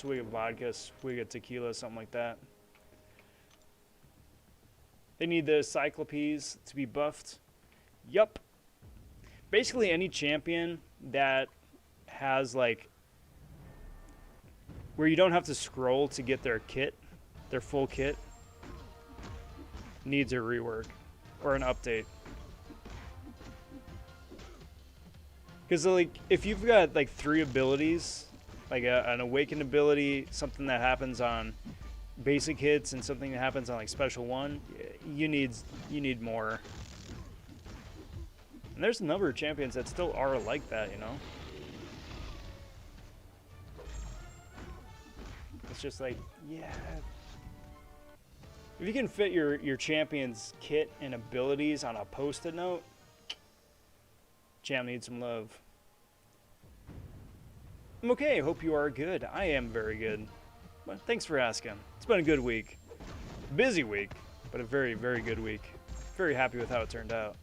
of vodka, swig of tequila, something like that. They need the Cyclopes to be buffed. Yup. Basically any champion that has like where you don't have to scroll to get their kit, their full kit, needs a rework or an update. Because like if you've got like 3 abilities, like an awakened ability, something that happens on basic hits, and something that happens on like special 1, you need more. And there's a number of champions that still are like that, you know. It's just like, yeah. If you can fit your champion's kit and abilities on a post-it note, champ needs some love. I'm okay, hope you are good. I am very good. But thanks for asking. It's been a good week. Busy week, but a very, very good week. Very happy with how it turned out.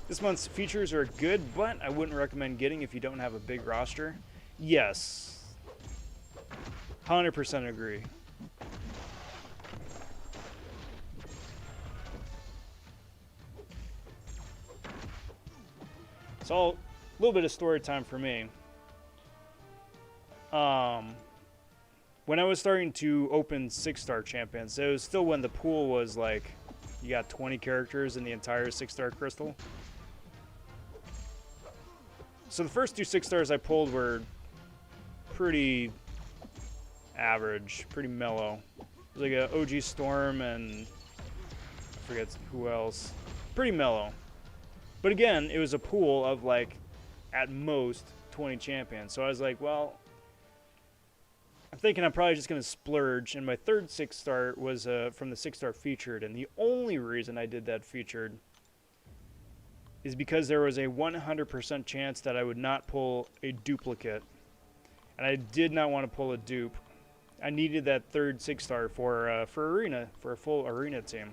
This month's features are good, but I wouldn't recommend getting if you don't have a big roster. Yes. 100% agree. So, a little bit of story time for me. When I was starting to open 6-star champions, it was still when the pool was like, you got 20 characters in the entire 6-star crystal. So the first 2 6-stars I pulled were pretty average, pretty mellow. It was like a OG Storm and I forget who else. Pretty mellow. But again, it was a pool of like, at most, 20 champions. So I was like, well, I'm thinking I'm probably just going to splurge. And my third 6-star was from the 6-star featured. And the only reason I did that featured is because there was a 100% chance that I would not pull a duplicate. And I did not want to pull a dupe. I needed that third 6-star for arena, for a full arena team.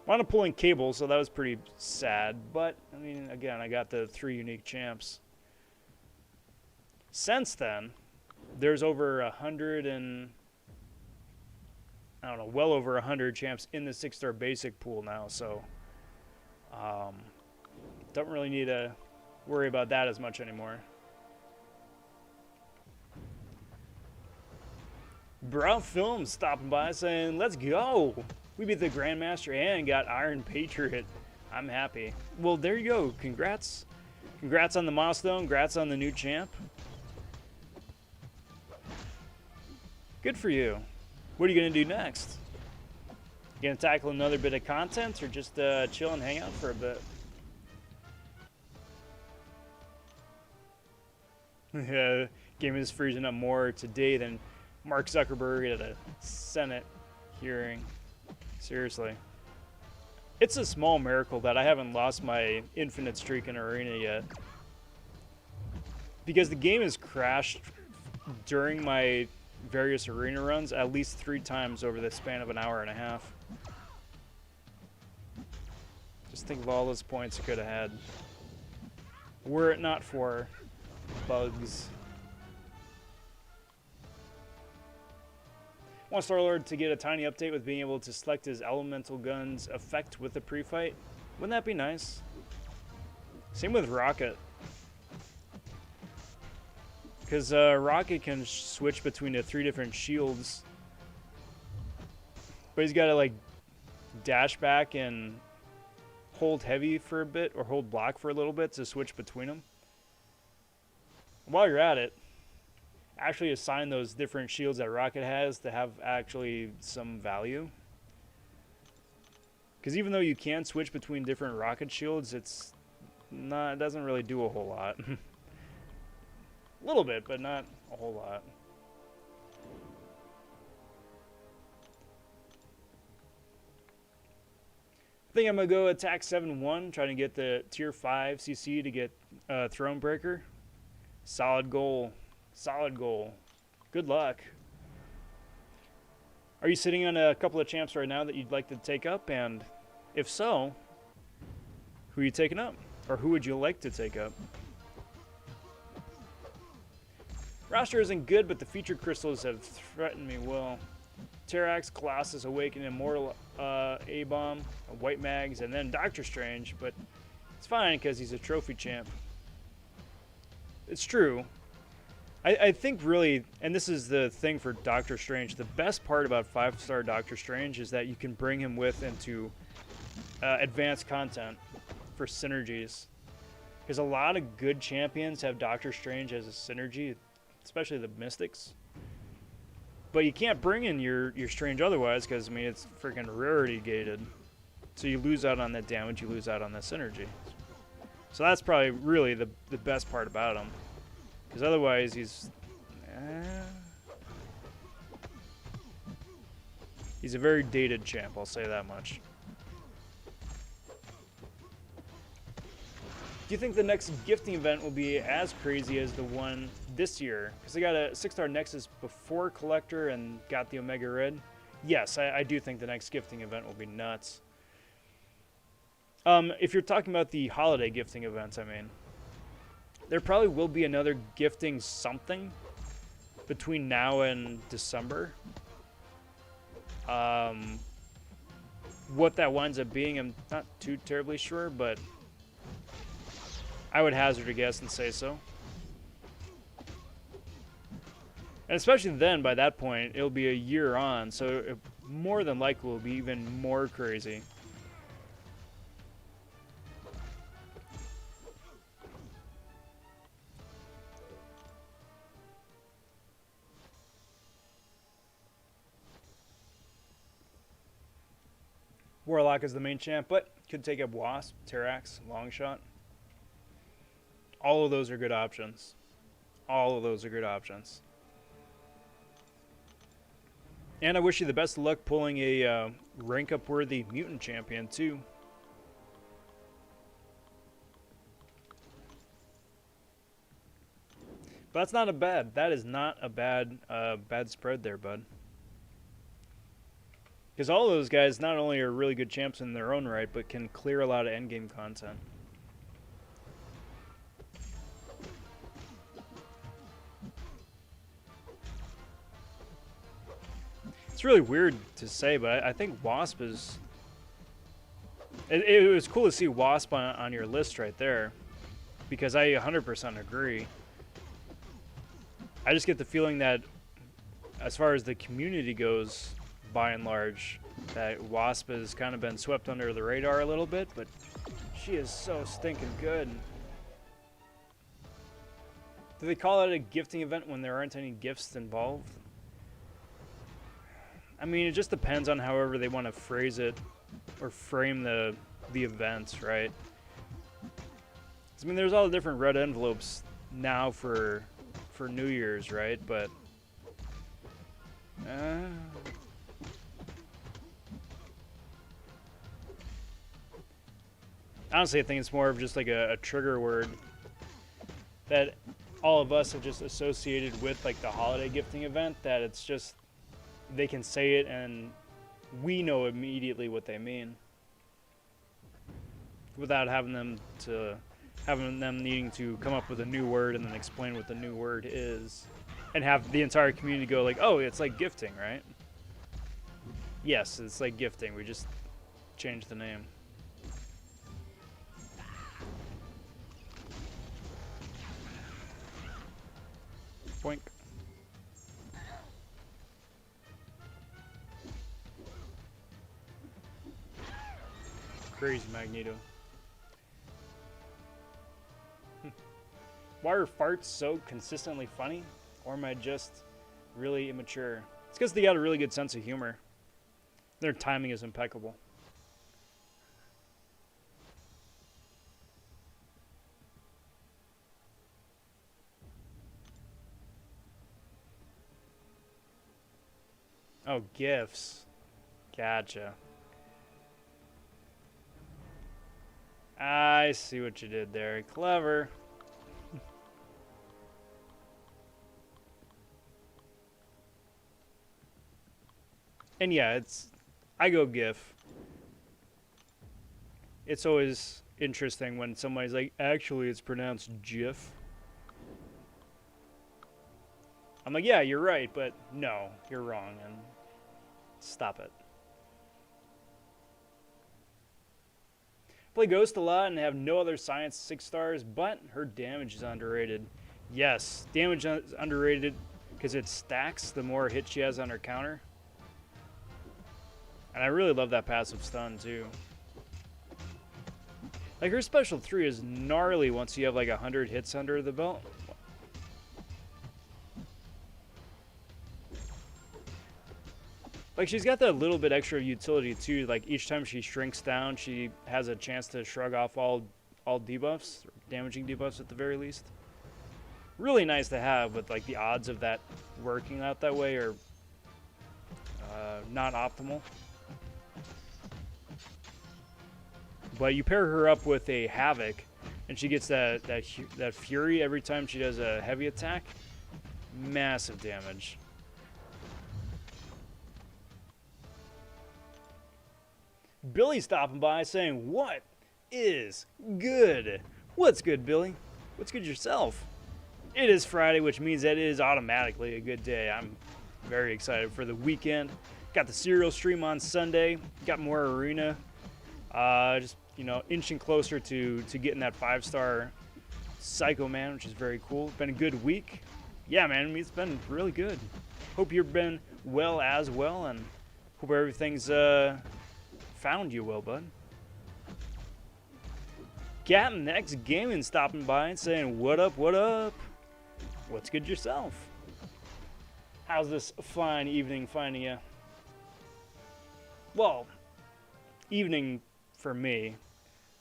I wound up pulling Cable, so that was pretty sad. But, I mean, again, I got the 3 unique champs. Since then, there's over 100 and... I don't know, well over 100 champs in the 6-star basic pool now, so... don't really need to worry about that as much anymore. Brow Films stopping by saying, let's go! We beat the Grandmaster and got Iron Patriot. I'm happy. Well, there you go. Congrats. Congrats on the milestone. Congrats on the new champ. Good for you. What are you going to do next? You going to tackle another bit of content or just chill and hang out for a bit? The game is freezing up more today than Mark Zuckerberg at a Senate hearing. Seriously. It's a small miracle that I haven't lost my infinite streak in Arena yet. Because the game has crashed during my various Arena runs at least 3 times over the span of an hour and a half. Just think of all those points I could have had. Were it not for bugs. Want Star-Lord to get a tiny update with being able to select his elemental gun's effect with the pre-fight? Wouldn't that be nice? Same with Rocket. Because Rocket can switch between the 3 different shields. But he's got to like dash back and hold heavy for a bit, or hold block for a little bit to switch between them. While you're at it, actually assign those different shields that Rocket has to have actually some value. Because even though you can switch between different Rocket shields, it doesn't really do a whole lot. A little bit, but not a whole lot. I think I'm going to go attack 7-1, trying to get the tier 5 CC to get Thronebreaker. Solid goal. Solid goal. Good luck. Are you sitting on a couple of champs right now that you'd like to take up? And if so, who are you taking up? Or who would you like to take up? Roster isn't good, but the featured crystals have threatened me well. Terrax, Colossus, Awaken, Immortal, A-Bomb, White Mags, and then Doctor Strange, but it's fine because he's a trophy champ. It's true. I think really, and this is the thing for Doctor Strange, the best part about 5-star Doctor Strange is that you can bring him with into advanced content for synergies. Because a lot of good champions have Doctor Strange as a synergy, especially the Mystics. But you can't bring in your Strange otherwise, because I mean it's freaking rarity gated. So you lose out on that damage, you lose out on that synergy. So that's probably really the best part about him. Because otherwise he's a very dated champ, I'll say that much. Do you think the next gifting event will be as crazy as the one this year? Because they got a 6-star Nexus before Collector and got the Omega Red. Yes, I do think the next gifting event will be nuts. If you're talking about the holiday gifting events, I mean, there probably will be another gifting something between now and December. What that winds up being, I'm not too terribly sure, but I would hazard a guess and say so. And especially then, by that point, it'll be a year on, so it more than likely will be even more crazy. Warlock is the main champ, but could take up Wasp, Terrax, Longshot. All of those are good options. All of those are good options. And I wish you the best of luck pulling a rank-up worthy mutant champion, too. But that's not a bad. That is not a bad spread there, bud. Because all those guys not only are really good champs in their own right, but can clear a lot of endgame content. It's really weird to say, but I think Wasp is... It was cool to see Wasp on your list right there, because I 100% agree. I just get the feeling that, as far as the community goes, by and large, that Wasp has kind of been swept under the radar a little bit, but she is so stinking good. Do they call it a gifting event when there aren't any gifts involved? I mean, it just depends on however they want to phrase it or frame the events, right? I mean, there's all the different red envelopes now for for New Year's, right? But honestly, I think it's more of just like a trigger word that all of us have just associated with like the holiday gifting event, that it's just they can say it and we know immediately what they mean without having them needing to come up with a new word and then explain what the new word is and have the entire community go like, oh, it's like gifting, right? Yes, it's like gifting. We just changed the name. Boink. Crazy Magneto. Why are farts so consistently funny? Or am I just really immature? It's because they got a really good sense of humor. Their timing is impeccable. Oh, gifts. Gotcha. I see what you did there. Clever. And yeah, I go GIF. It's always interesting when somebody's like, actually it's pronounced GIF. I'm like, yeah, you're right, but no, you're wrong, and stop it. Play Ghost a lot and have no other science 6 stars, but her damage is underrated. Yes, damage is underrated because it stacks the more hits she has on her counter. And I really love that passive stun too. Like her special 3 is gnarly once you have like 100 hits under the belt. Like she's got that little bit extra utility too. Like each time she shrinks down, she has a chance to shrug off all debuffs, or damaging debuffs at the very least. Really nice to have, but like the odds of that working out that way are not optimal. But you pair her up with a Havoc, and she gets that Fury every time she does a heavy attack. Massive damage. Billy stopping by saying, what is good? What's good, Billy? What's good yourself? It is Friday, which means that it is automatically a good day. I'm very excited for the weekend. Got the serial stream on Sunday. Got more arena. Just, you know, inching closer to getting that 5-star Psycho Man, which is very cool. Been a good week. Yeah, man, it's been really good. Hope you've been well as well, and hope everything's found you well, bud. Captain X Gaming stopping by and saying, what up, what up? What's good yourself? How's this fine evening finding you? Well, evening for me.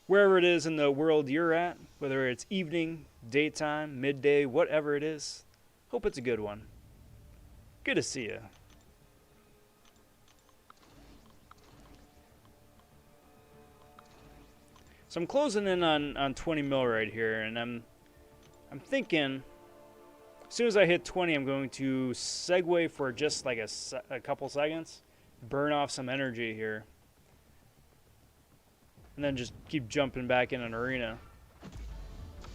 Wherever it is in the world you're at, whether it's evening, daytime, midday, whatever it is, hope it's a good one. Good to see you. So I'm closing in on 20 mil right here, and I'm thinking as soon as I hit 20, I'm going to segue for just like a couple seconds, burn off some energy here, and then just keep jumping back in an arena.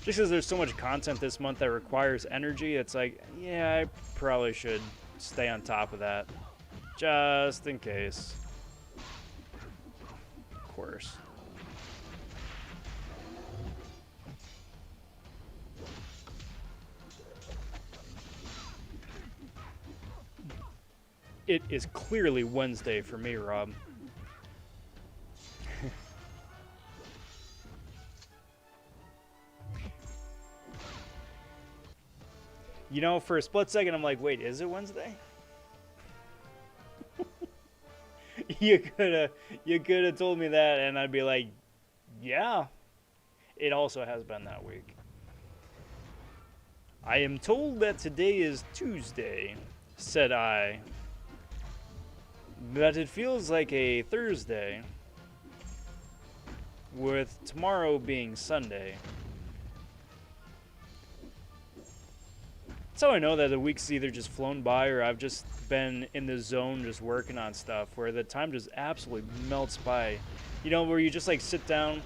Just because there's so much content this month that requires energy, it's like, yeah, I probably should stay on top of that, just in case. Of course. It is clearly Wednesday for me, Rob. You know, for a split second, I'm like, wait, is it Wednesday? You could have told me that, and I'd be like, yeah. It also has been that week. I am told that today is Tuesday, said I. But it feels like a Thursday, with tomorrow being Sunday. So I know that the week's either just flown by or I've just been in the zone just working on stuff where the time just absolutely melts by. You know, where you just like sit down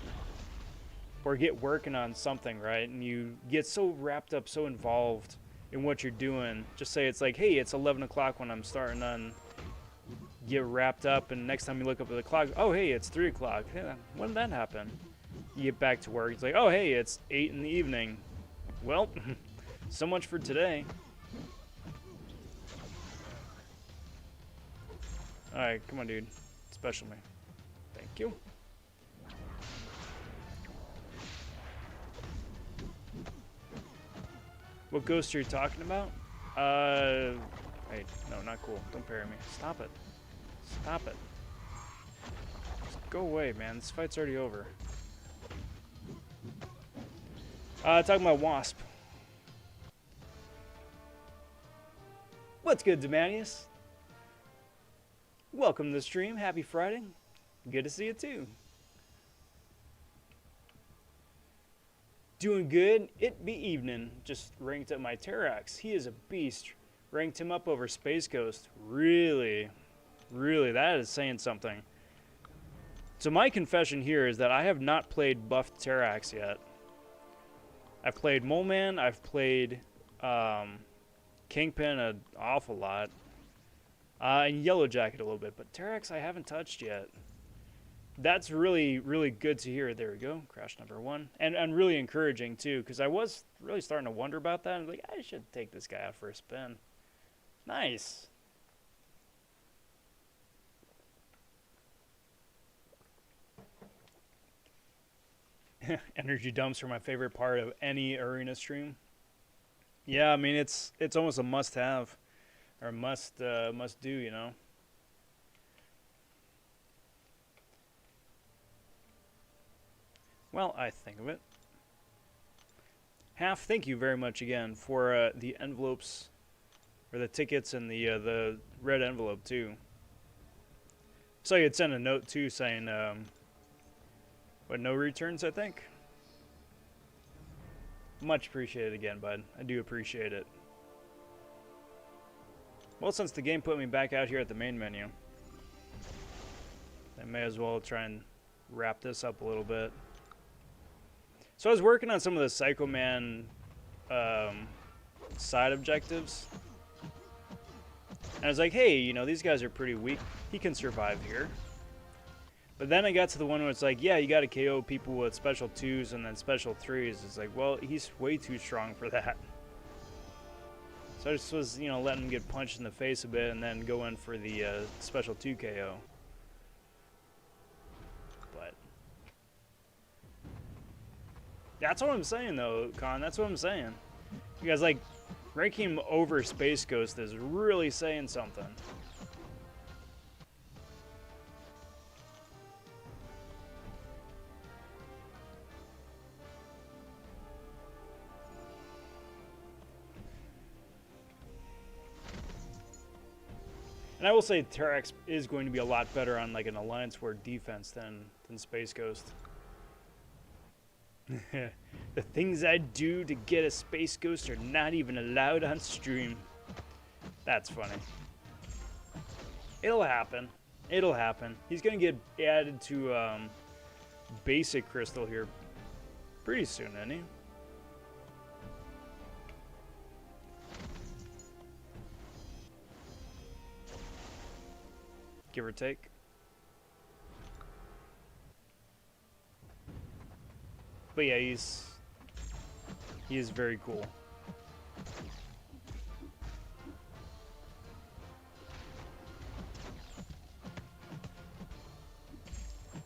or get working on something, right? And you get so wrapped up, so involved in what you're doing. Just say it's like, hey, it's 11 o'clock when I'm starting on. Get wrapped up, and next time you look up at the clock, oh, hey, it's 3 o'clock. Yeah, when did that happen? You get back to work, it's like, oh, hey, it's 8 in the evening. Well, so much for today. Alright, come on, dude. Special me. Thank you. What ghost are you talking about? Hey, no, not cool. Don't parry me. Stop it. Stop it. Just go away, man. This fight's already over. Talking about Wasp. What's good, Demanius? Welcome to the stream. Happy Friday. Good to see you, too. Doing good. It be evening. Just ranked up my Terax. He is a beast. Ranked him up over Space Ghost. Really, that is saying something. So my confession here is that I have not played buffed Terax yet. I've played Mole Man. I've played Kingpin an awful lot. And Yellow Jacket a little bit. But Terax I haven't touched yet. That's really, really good to hear. There we go. Crash number 1. And really encouraging, too. Because I was really starting to wonder about that. I was like, I should take this guy out for a spin. Nice. Energy dumps are my favorite part of any arena stream. Yeah, I mean it's almost a must-have, or must do, you know. Well, I think of it. Half, thank you very much again for the envelopes, or the tickets, and the red envelope too. So you had sent a note too saying, what, no returns, I think? Much appreciated again, bud. I do appreciate it. Well, since the game put me back out here at the main menu, I may as well try and wrap this up a little bit. So I was working on some of the Psycho Man side objectives. And I was like, hey, you know, these guys are pretty weak. He can survive here. But then I got to the one where it's like, yeah, you got to KO people with special 2s and then special 3s. It's like, well, he's way too strong for that. So I just was, you know, letting him get punched in the face a bit and then go in for the special 2 KO. But that's what I'm saying, though, Con. That's what I'm saying. You guys, like, ranking him over Space Ghost is really saying something. And I will say Terax is going to be a lot better on like an Alliance War defense than Space Ghost. The things I do to get a Space Ghost are not even allowed on stream. That's funny. It'll happen. It'll happen. He's going to get added to Basic Crystal here pretty soon, isn't he? Give or take. But yeah, he is very cool.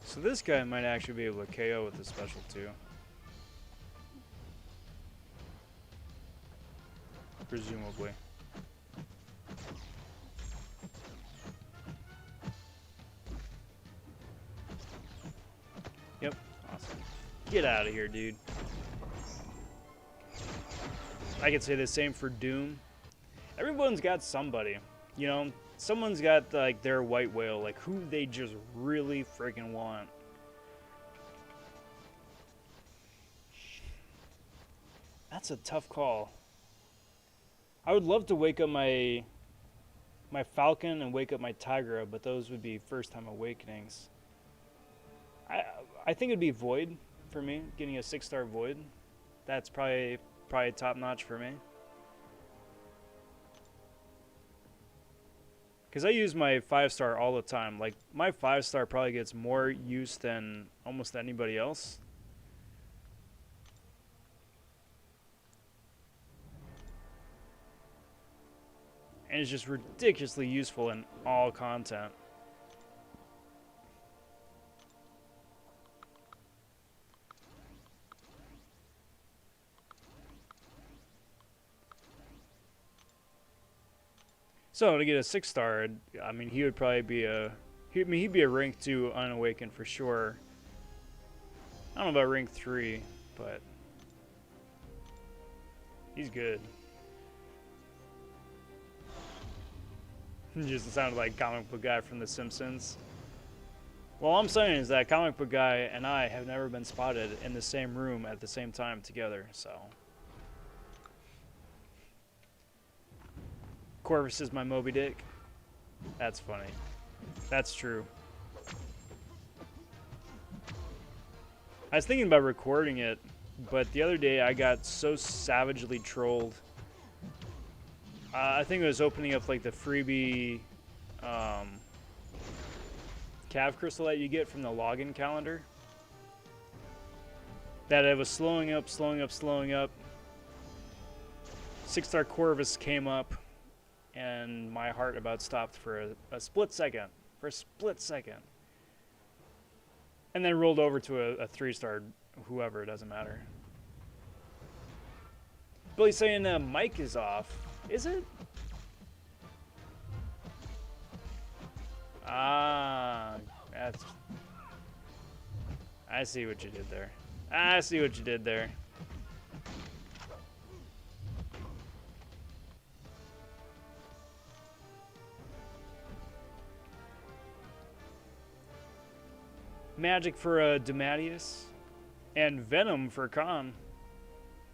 So this guy might actually be able to KO with the special 2. Presumably. Yep, awesome. Get out of here, dude. I could say the same for Doom. Everyone's got somebody, you know. Someone's got like their white whale, like who they just really freaking want. That's a tough call. I would love to wake up my Falcon and wake up my Tigra, but those would be first time awakenings. I think it'd be Void for me, getting a 6-star Void. That's probably top notch for me. Because I use my 5-star all the time. Like, my 5-star probably gets more use than almost anybody else. And it's just ridiculously useful in all content. So to get a 6-star, I mean, he would probably be he'd be a rank 2 unawakened for sure. I don't know about rank 3, but he's good. Just sounded like comic book guy from The Simpsons. Well, all I'm saying is that comic book guy and I have never been spotted in the same room at the same time together, so. Corvus is my Moby Dick. That's funny. That's true. I was thinking about recording it, but the other day I got so savagely trolled. I think it was opening up like the freebie Cav crystal that you get from the login calendar. That it was slowing up. 6-star Corvus came up. And my heart about stopped for a split second. And then rolled over to a 3-star whoever, it doesn't matter. Billy's saying mic is off. Is it? Ah, that's... I see what you did there. Magic for Dematius, and Venom for Khan.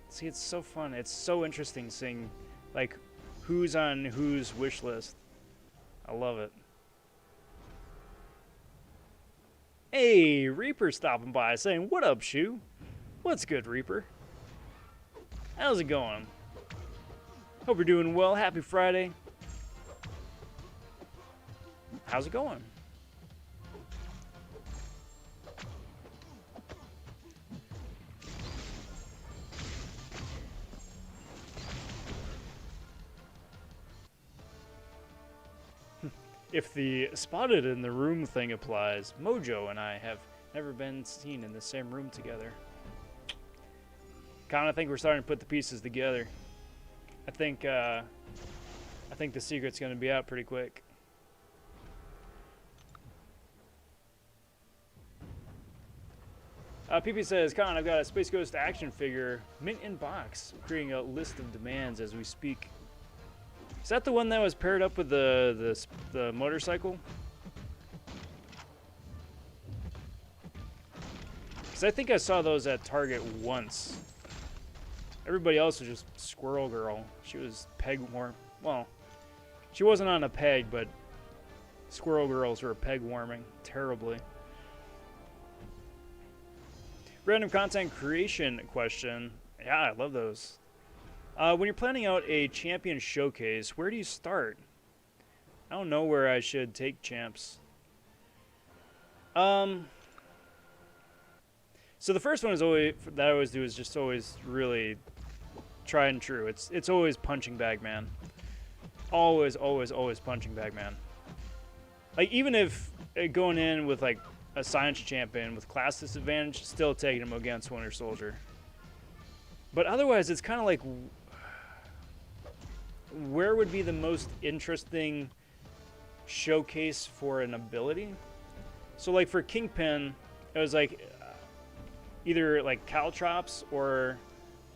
See, it's so fun. It's so interesting seeing, like, who's on whose wish list. I love it. Hey, Reaper stopping by saying, "What up, Shoe? What's good, Reaper? How's it going? Hope you're doing well. Happy Friday. How's it going?" If the spotted in the room thing applies, Mojo and I have never been seen in the same room together. Kind of think we're starting to put the pieces together. I think the secret's going to be out pretty quick. PP says, "Con, I've got a Space Ghost action figure, mint in box, creating a list of demands as we speak." Is that the one that was paired up with the motorcycle? Because I think I saw those at Target once. Everybody else was just Squirrel Girl. She was peg warm. Well, she wasn't on a peg, but Squirrel Girls were peg warming terribly. Random content creation question. Yeah, I love those. When you're planning out a champion showcase, where do you start? I don't know where I should take champs. So the first one is always that I always do is just always really tried and true. It's always punching bag man. Always punching bag man. Like even if going in with like a science champion with class disadvantage, still taking him against Winter Soldier. But otherwise, it's kind of like, where would be the most interesting showcase for an ability? So like for Kingpin, it was like either like Caltrops or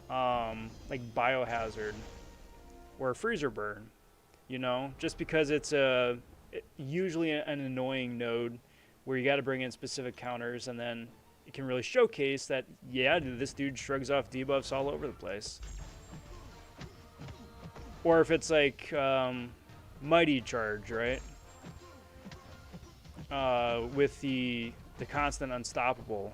like biohazard or freezer burn, you know, just because it's usually an annoying node where you got to bring in specific counters, and then it can really showcase that, yeah, this dude shrugs off debuffs all over the place. Or if it's like Mighty Charge, right? With the constant unstoppable.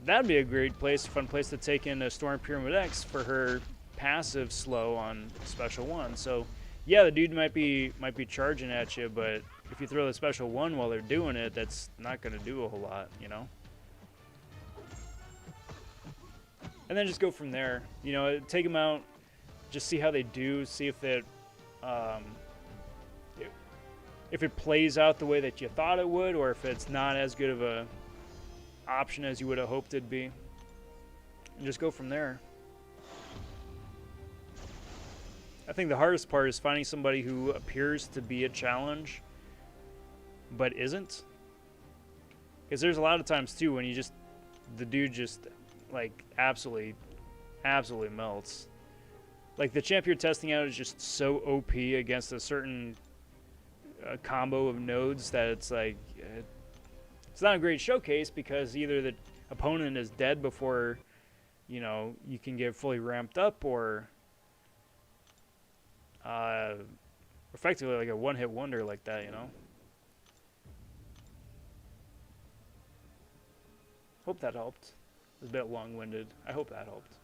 That'd be a great place, fun place to take in a Storm Pyramid X for her passive slow on special one. So yeah, the dude might be charging at you, but if you throw the special one while they're doing it, that's not going to do a whole lot, you know? And then just go from there. You know, take them out, just see how they do, see if it plays out the way that you thought it would, or if it's not as good of a option as you would have hoped it'd be, and just go from there. I think the hardest part is finding somebody who appears to be a challenge but isn't, because there's a lot of times too when the dude just like absolutely melts. Like the champ you're testing out is just so OP against a certain combo of nodes that it's like it's not a great showcase, because either the opponent is dead before, you know, you can get fully ramped up, or effectively like a one-hit wonder like that, you know. Hope that helped. It was a bit long-winded. I hope that helped.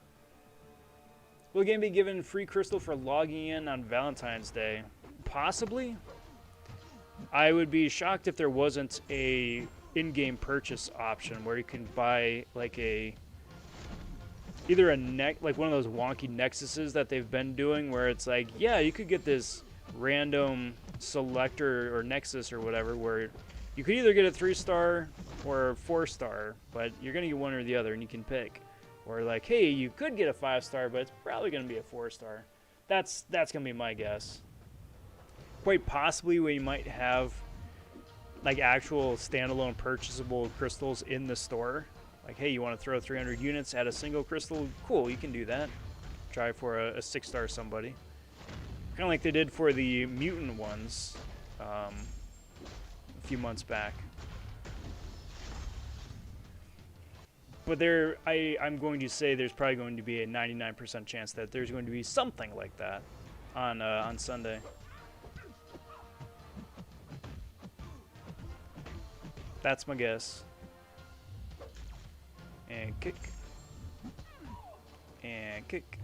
Will the game be given free crystal for logging in on Valentine's Day? Possibly. I would be shocked if there wasn't a in-game purchase option where you can buy like either like one of those wonky nexuses that they've been doing, where it's like, yeah, you could get this random selector or nexus or whatever, where you could either get a 3-star or a 4-star, but you're gonna get one or the other, and you can pick. Or like, hey, you could get a 5-star, but it's probably gonna be a 4-star. That's gonna be my guess. Quite possibly we might have like actual standalone purchasable crystals in the store. Like, hey, you want to throw 300 units at a single crystal? Cool, you can do that. Try for a 6-star somebody. Kind of like they did for the mutant ones a few months back. But I'm going to say there's probably going to be a 99% chance that there's going to be something like that on Sunday. That's my guess. And kick. And kick.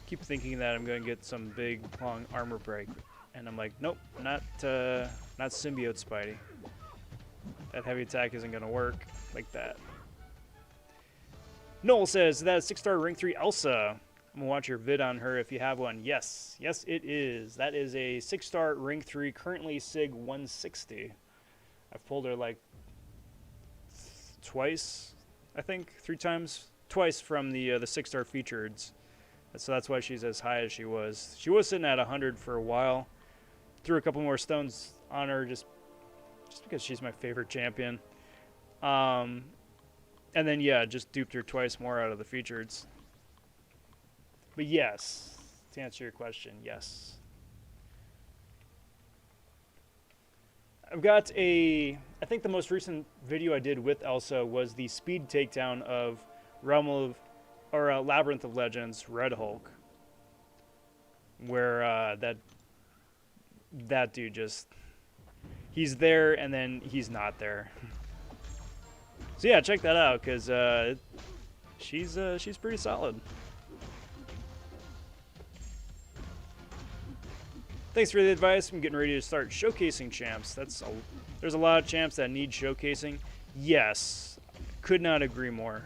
Keep thinking that I'm going to get some big, long armor break. And I'm like, nope, not symbiote Spidey. That heavy attack isn't going to work like that. Noel says, that's 6-star rank 3 Elsa. I'm gonna watch your vid on her if you have one. Yes, it is. That is a 6-star rank 3, currently Sig 160. I've pulled her like twice, I think, 3 times, twice from the 6-star featureds. So that's why she's as high as she was. She was sitting at 100 for a while. Threw a couple more stones on her just because she's my favorite champion. And then yeah, just duped her twice more out of the featureds. But yes, to answer your question, yes. I've got I think the most recent video I did with Elsa was the speed takedown of Labyrinth of Legends Red Hulk, where that dude just, he's there and then he's not there. So yeah, check that out, because she's pretty solid. Thanks for the advice. I'm getting ready to start showcasing champs. There's a lot of champs that need showcasing. Yes, could not agree more.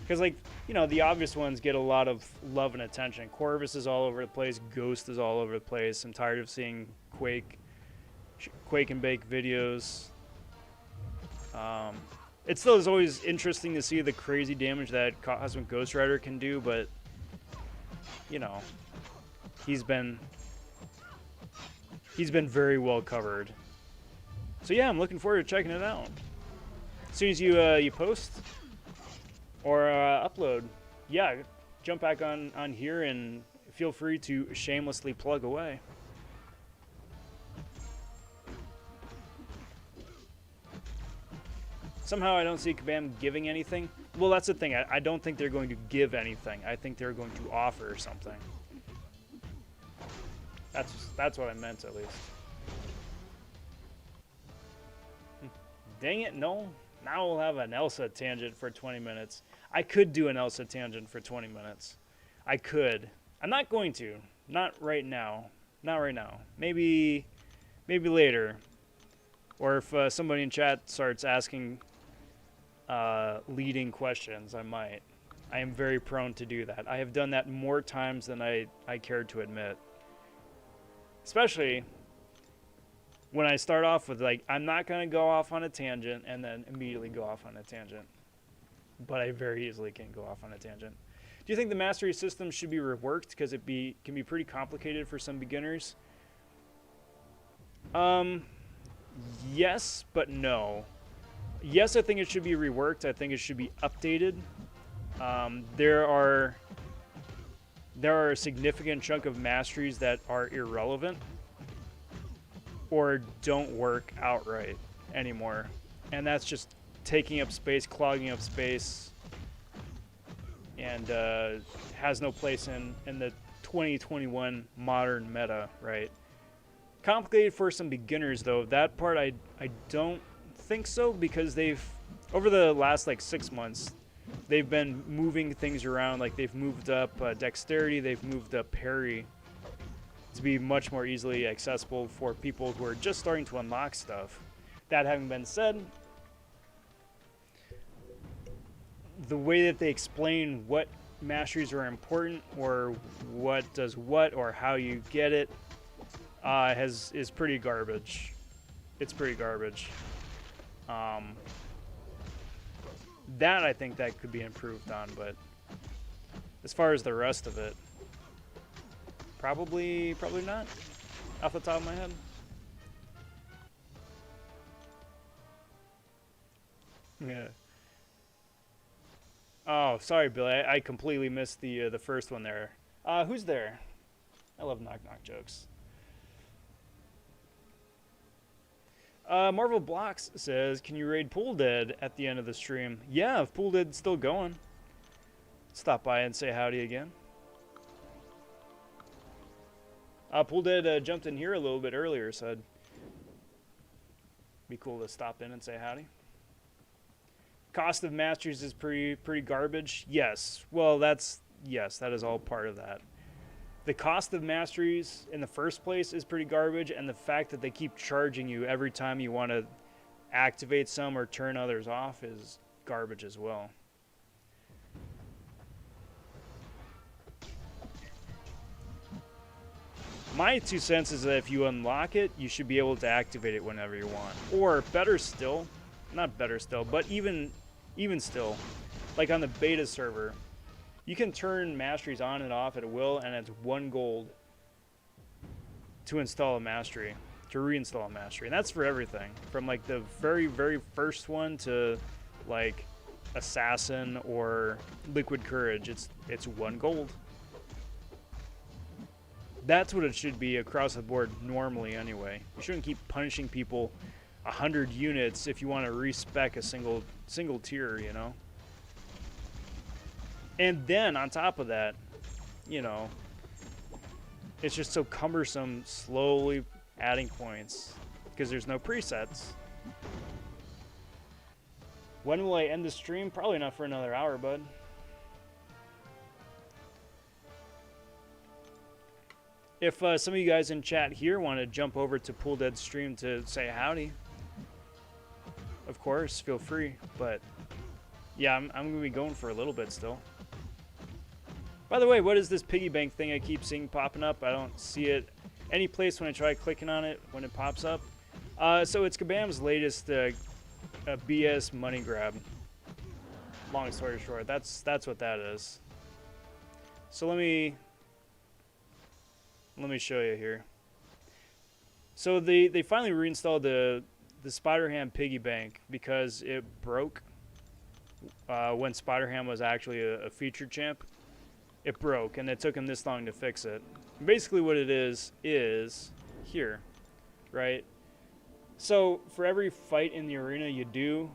Because, like, you know, the obvious ones get a lot of love and attention. Corvus is all over the place. Ghost is all over the place. I'm tired of seeing Quake and Bake videos. It still is always interesting to see the crazy damage that Cosmic Ghost Rider can do, but, you know, he's been very well covered. So yeah, I'm looking forward to checking it out. As soon as you post or upload, yeah, jump back on here and feel free to shamelessly plug away. Somehow I don't see Kabam giving anything. Well, that's the thing. I don't think they're going to give anything. I think they're going to offer something. That's what I meant, at least. Dang it, no. Now we'll have an Elsa tangent for 20 minutes. I could do an Elsa tangent for 20 minutes. I could. I'm not going to. Not right now. Not right now. Maybe later. Or if somebody in chat starts asking leading questions, I might. I am very prone to do that. I have done that more times than I cared to admit. Especially when I start off with, like, I'm not going to go off on a tangent and then immediately go off on a tangent. But I very easily can go off on a tangent. Do you think the mastery system should be reworked because it can be pretty complicated for some beginners? Yes, but no. Yes, I think it should be reworked. I think it should be updated. There are a significant chunk of masteries that are irrelevant or don't work outright anymore. And that's just taking up space, clogging up space, and has no place in the 2021 modern meta, right? Complicated for some beginners, though. That part I don't think so, because they've, over the last like 6 months, they've been moving things around. Like, they've moved up dexterity, they've moved up parry to be much more easily accessible for people who are just starting to unlock stuff. That having been said, the way that they explain what masteries are important or what does what or how you get it is pretty garbage. It's pretty garbage. That I think that could be improved on, but as far as the rest of it, probably not, off the top of my head. Yeah. Oh, sorry, Billy. I completely missed the first one there. Who's there? I love knock-knock jokes. Marvel Blocks says, can you raid Pool Dead at the end of the stream? Yeah, if Pool Dead's still going. Stop by and say howdy again. Pool Dead jumped in here a little bit earlier, so it'd be cool to stop in and say howdy. Cost of masteries is pretty garbage. Yes. Well, yes, that is all part of that. The cost of masteries in the first place is pretty garbage, and the fact that they keep charging you every time you want to activate some or turn others off is garbage as well. My 2 cents is that if you unlock it, you should be able to activate it whenever you want. Or better still, not better still, but even still, like on the beta server, you can turn masteries on and off at will, and it's 1 gold to install a mastery, to reinstall a mastery. And that's for everything, from like the very first one to like Assassin or Liquid Courage. It's 1 gold. That's what it should be across the board normally anyway. You shouldn't keep punishing people 100 units if you want to respec a single tier, you know? And then on top of that, you know, it's just so cumbersome slowly adding points because there's no presets. When will I end the stream? Probably not for another hour, bud. If some of you guys in chat here want to jump over to Pool Dead stream to say howdy, of course, feel free. But yeah, I'm going to be going for a little bit still. By the way, what is this piggy bank thing I keep seeing popping up? I don't see it any place when I try clicking on it when it pops up. So it's Kabam's latest BS money grab. Long story short, that's what that is. So let me show you here. So they finally reinstalled the the Spider-Ham piggy bank, because it broke when Spider-Ham was actually a featured champ. It broke, and it took him this long to fix it. Basically what it is here, right? So for every fight in the arena you do,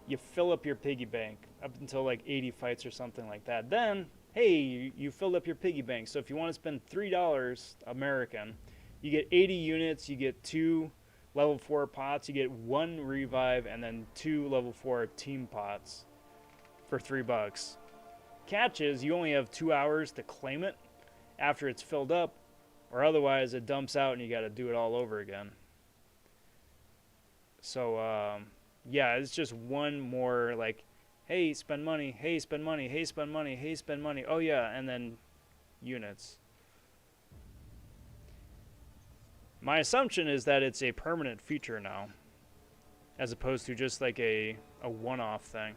you fill up your piggy bank up until like 80 fights or something like that. Then, hey, you filled up your piggy bank. So if you want to spend $3 American, you get 80 units, you get 2 level 4 pots, you get 1 revive, and then 2 level 4 team pots for $3. Catch is you only have 2 hours to claim it after it's filled up, or otherwise it dumps out and you got to do it all over again. So yeah, it's just one more like, hey, spend money, hey, spend money, hey, spend money, hey, spend money. Oh yeah, and then units. My assumption is that it's a permanent feature now, as opposed to just like a one-off thing.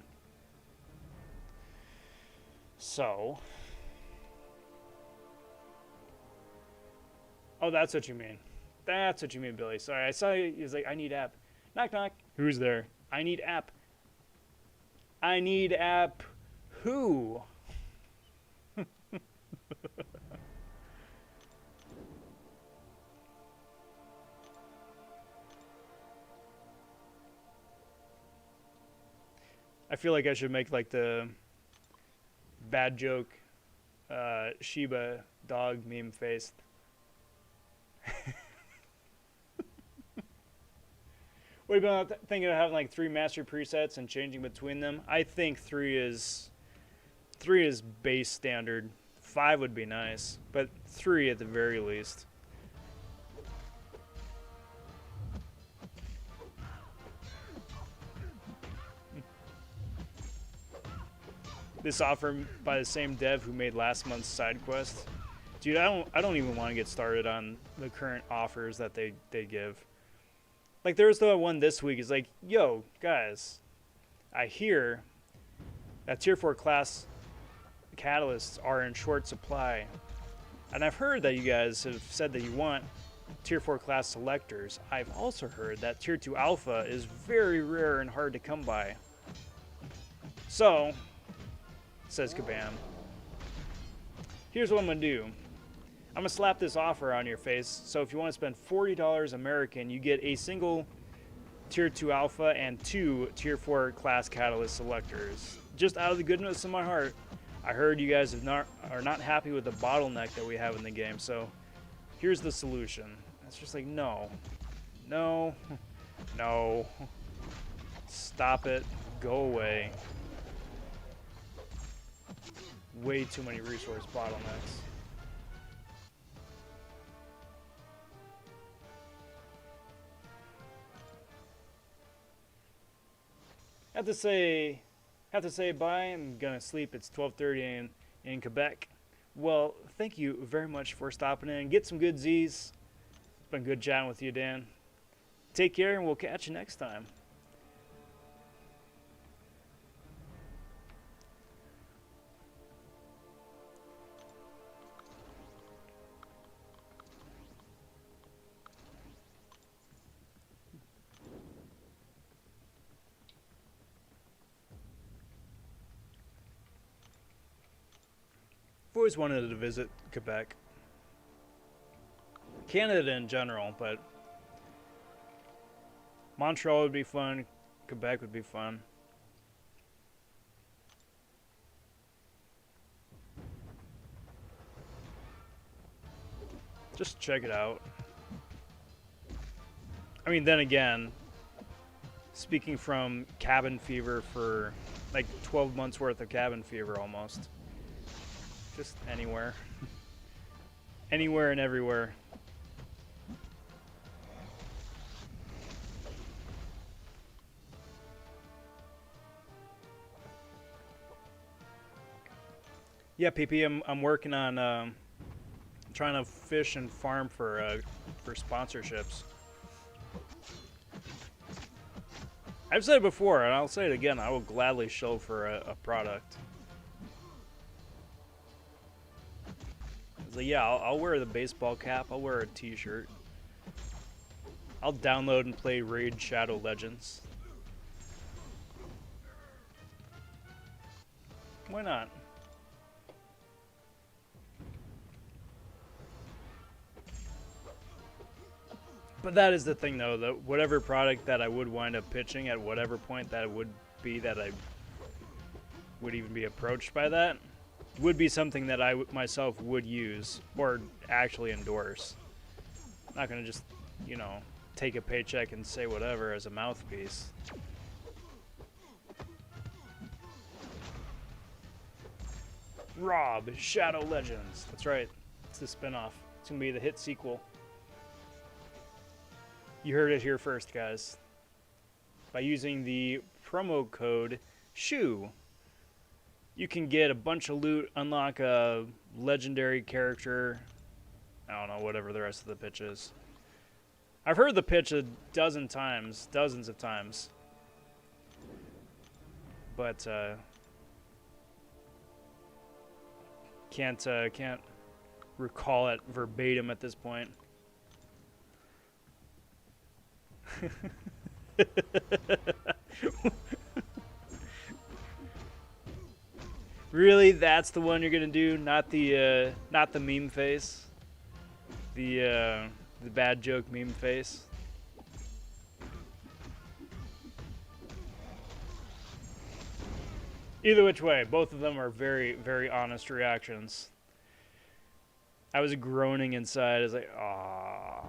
So, oh, that's what you mean. That's what you mean, Billy. Sorry, I saw you. He was like, I need app. Knock, knock. Who's there? I need app. I need app. Who? I feel like I should make like the bad joke Shiba dog meme faced. What about thinking of having like 3 master presets and changing between them? I think 3 is base standard. 5 would be nice, but 3 at the very least. This offer by the same dev who made last month's side quest. Dude, I don't even want to get started on the current offers that they give. Like there was the one this week. It's like, yo, guys, I hear that tier 4 class catalysts are in short supply. And I've heard that you guys have said that you want tier 4 class selectors. I've also heard that tier 2 alpha is very rare and hard to come by. So, says Kabam, here's what I'm going to do. I'm going to slap this offer on your face. So if you want to spend $40 American, you get a single tier 2 alpha and 2 tier 4 class catalyst selectors. Just out of the goodness of my heart, I heard you guys are not happy with the bottleneck that we have in the game. So here's the solution. It's just like, no, no, no, stop it, go away. Way too many resource bottlenecks. Have to say bye. I'm gonna sleep. It's 12:30 in Quebec. Well, thank you very much for stopping in. Get some good Z's. It's been good chatting with you, Dan. Take care, and we'll catch you next time. I've always wanted to visit Quebec. Canada in general, but Montreal would be fun. Quebec would be fun. Just check it out. I mean, then again, speaking from cabin fever for like 12 months worth of cabin fever almost. Just anywhere. Anywhere and everywhere. Yeah, PP, I'm working on trying to fish and farm for sponsorships. I've said it before, and I'll say it again. I will gladly show for a product. It's like, yeah, I'll wear the baseball cap. I'll wear a T-shirt. I'll download and play Raid Shadow Legends. Why not? But that is the thing, though, that whatever product that I would wind up pitching at whatever point that it would be that I would even be approached by that, would be something that I myself would use or actually endorse. I'm not going to just, you know, take a paycheck and say whatever as a mouthpiece. Rob, Shadow Legends. That's right. It's the spinoff. It's going to be the hit sequel. You heard it here first, guys. By using the promo code SHOE, you can get a bunch of loot, unlock a legendary character. I don't know, whatever the rest of the pitch is. I've heard the pitch a dozen times, dozens of times. But, can't recall it verbatim at this point. Really, that's the one you're gonna do, not the meme face, the bad joke meme face. Either which way, both of them are very, very honest reactions. I was groaning inside. I was like, ah.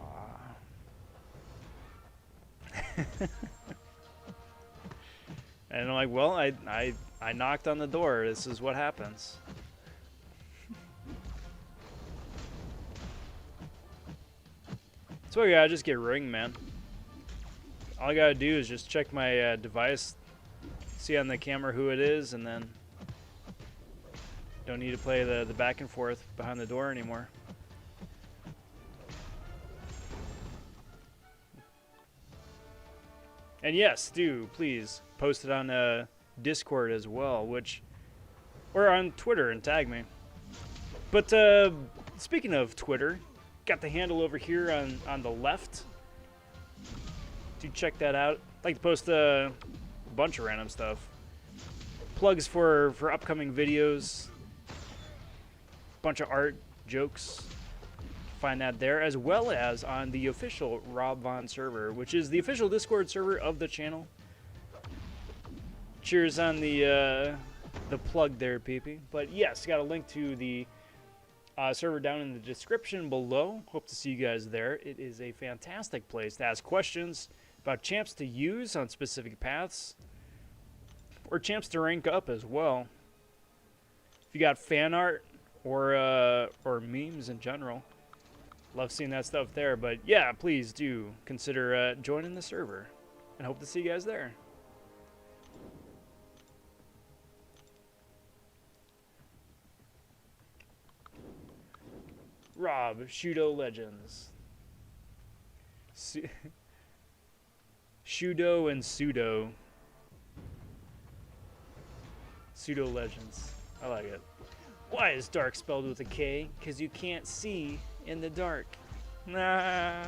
And I'm like, well, I knocked on the door. This is what happens. So yeah, I just get Ring, man. All I gotta do is just check my device, see on the camera who it is, and then don't need to play the back and forth behind the door anymore. And yes, do please post it on Discord as well, or on Twitter and tag me. But speaking of Twitter, got the handle over here on the left. Do check that out. I like to post a bunch of random stuff. Plugs for upcoming videos. Bunch of art, jokes. Find that there, as well as on the official Rob Von server, which is the official Discord server of the channel. Cheers on the plug there, PP. But yes, got a link to the server down in the description below. Hope to see you guys there. It is a fantastic place to ask questions about champs to use on specific paths, or champs to rank up as well. If you got fan art or memes in general, love seeing that stuff there. But yeah, please do consider joining the server, and hope to see you guys there. Rob, Shudo Legends. Shudo and Pseudo. Pseudo Legends. I like it. Why is dark spelled with a K? Because you can't see in the dark. Nah.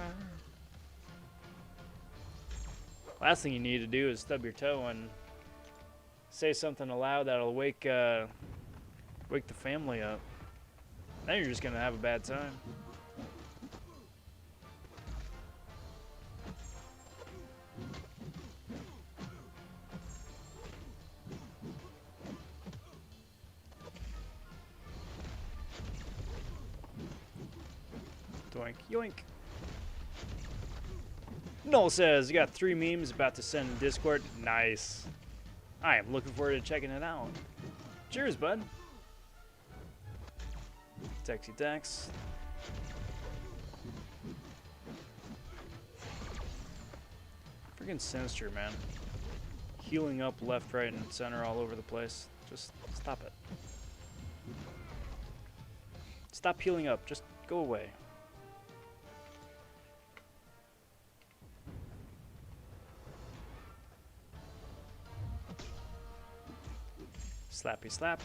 Last thing you need to do is stub your toe and say something aloud that'll wake the family up. Then you're just gonna have a bad time. Doink, yoink. Noel says, you got 3 memes about to send in Discord. Nice. I am looking forward to checking it out. Cheers, bud. Texy Dex. Freaking Sinister, man. Healing up left, right, and center all over the place. Just stop it. Stop healing up. Just go away. Slappy slap.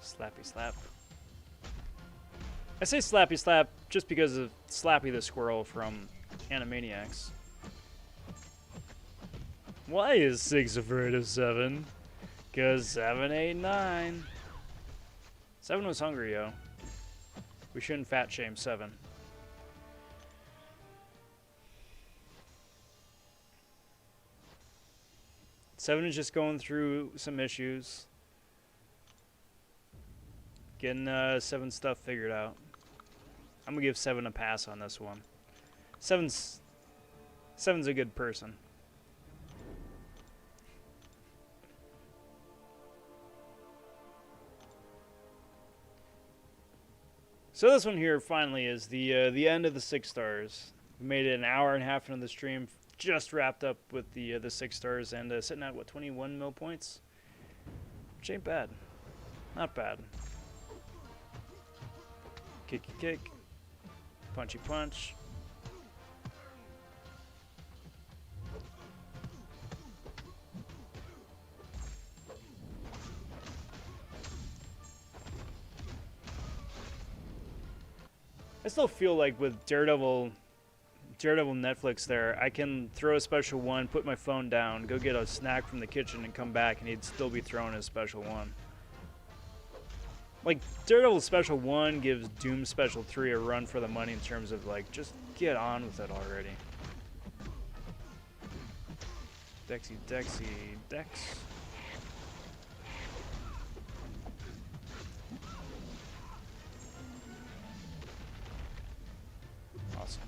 Slappy slap. I say Slappy Slap just because of Slappy the Squirrel from Animaniacs. Why is 6 afraid of 7? Because 7, 8, 9. 7 was hungry, yo. We shouldn't fat shame 7. Seven is just going through some issues. Getting 7 stuff figured out. I'm gonna give 7 a pass on this one. Seven's a good person. So this one here finally is the end of the 6 stars. We made it an hour and a half into the stream. Just wrapped up with the 6 stars and sitting at what, 21 mil points, which ain't bad, not bad. Kicky kick, punchy punch. I still feel like with Daredevil Netflix there, I can throw a special 1, put my phone down, go get a snack from the kitchen, and come back, and he'd still be throwing his special 1. Like, Daredevil special 1 gives Doom special 3 a run for the money in terms of, like, just get on with it already. Dexy, Dexy, Dex. Awesome.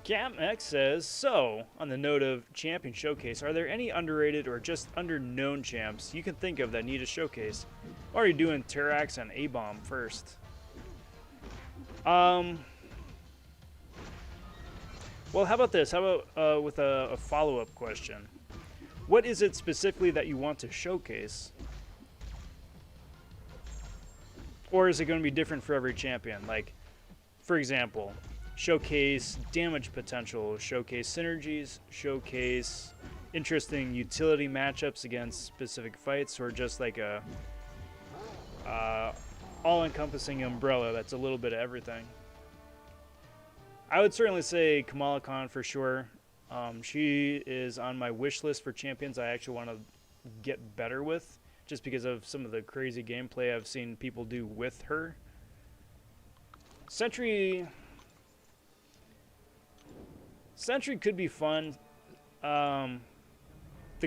CamX says, so, on the note of champion showcase, are there any underrated or just under-known champs you can think of that need a showcase? Already doing Terax and A-Bomb first. Well, how about this? How about with a follow-up question? What is it specifically that you want to showcase? Or is it going to be different for every champion? Like, for example, showcase damage potential, showcase synergies, showcase interesting utility matchups against specific fights, or just like a all-encompassing umbrella that's a little bit of everything. I would certainly say Kamala Khan for sure. She is on my wish list for champions I actually want to get better with, just because of some of the crazy gameplay I've seen people do with her. Sentry could be fun. The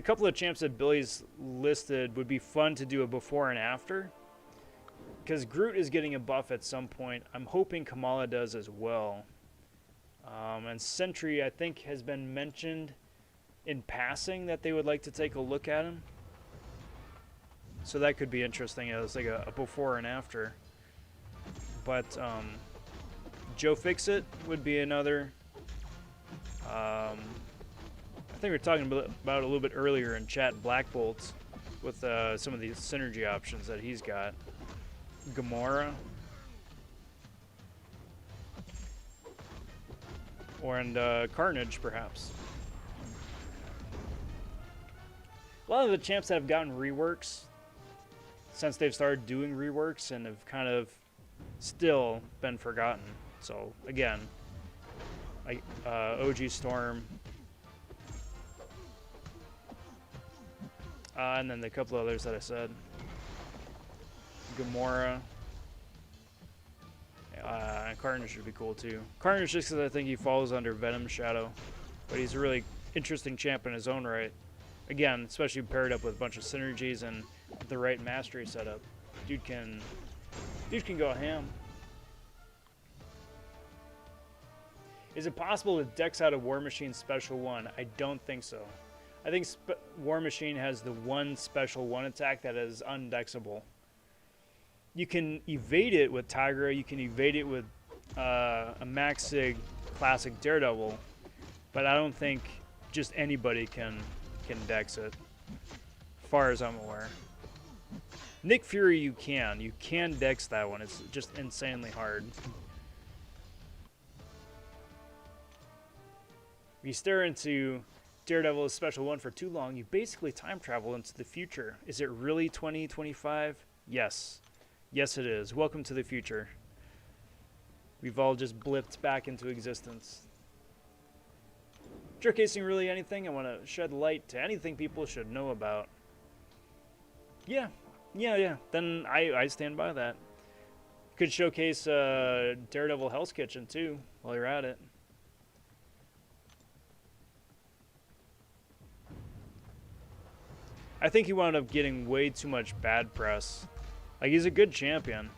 couple of champs that Billy's listed would be fun to do a before and after, because Groot is getting a buff at some point. I'm hoping Kamala does as well. And Sentry, I think, has been mentioned in passing that they would like to take a look at him. So that could be interesting as like a before and after. But Joe Fixit would be another. I think we were talking about it a little bit earlier in chat, Black Bolts, with some of the synergy options that he's got. Gamora. And Carnage, perhaps. A lot of the champs that have gotten reworks, since they've started doing reworks, and have kind of still been forgotten. So, again, like OG Storm, and then the couple others that I said. Gamora. Carnage would be cool too. Carnage just because I think he falls under Venom's shadow, but he's a really interesting champ in his own right. Again, especially paired up with a bunch of synergies and the right mastery setup. Dude can go ham. Is it possible to dex out a War Machine Special 1? I don't think so. I think War Machine has the one Special 1 attack that is undexable. You can evade it with Tigra, you can evade it with a Max Sig Classic Daredevil, but I don't think just anybody can dex it, as far as I'm aware. Nick Fury you can dex that one, it's just insanely hard. If you stare into Daredevil's Special 1 for too long, you basically time travel into the future. Is it really 2025? Yes. Yes, it is. Welcome to the future. We've all just blipped back into existence. Showcasing really anything. I want to shed light to anything people should know about. Yeah. Then I stand by that. Could showcase Daredevil Hell's Kitchen too while you're at it. I think he wound up getting way too much bad press. Like, he's a good champion.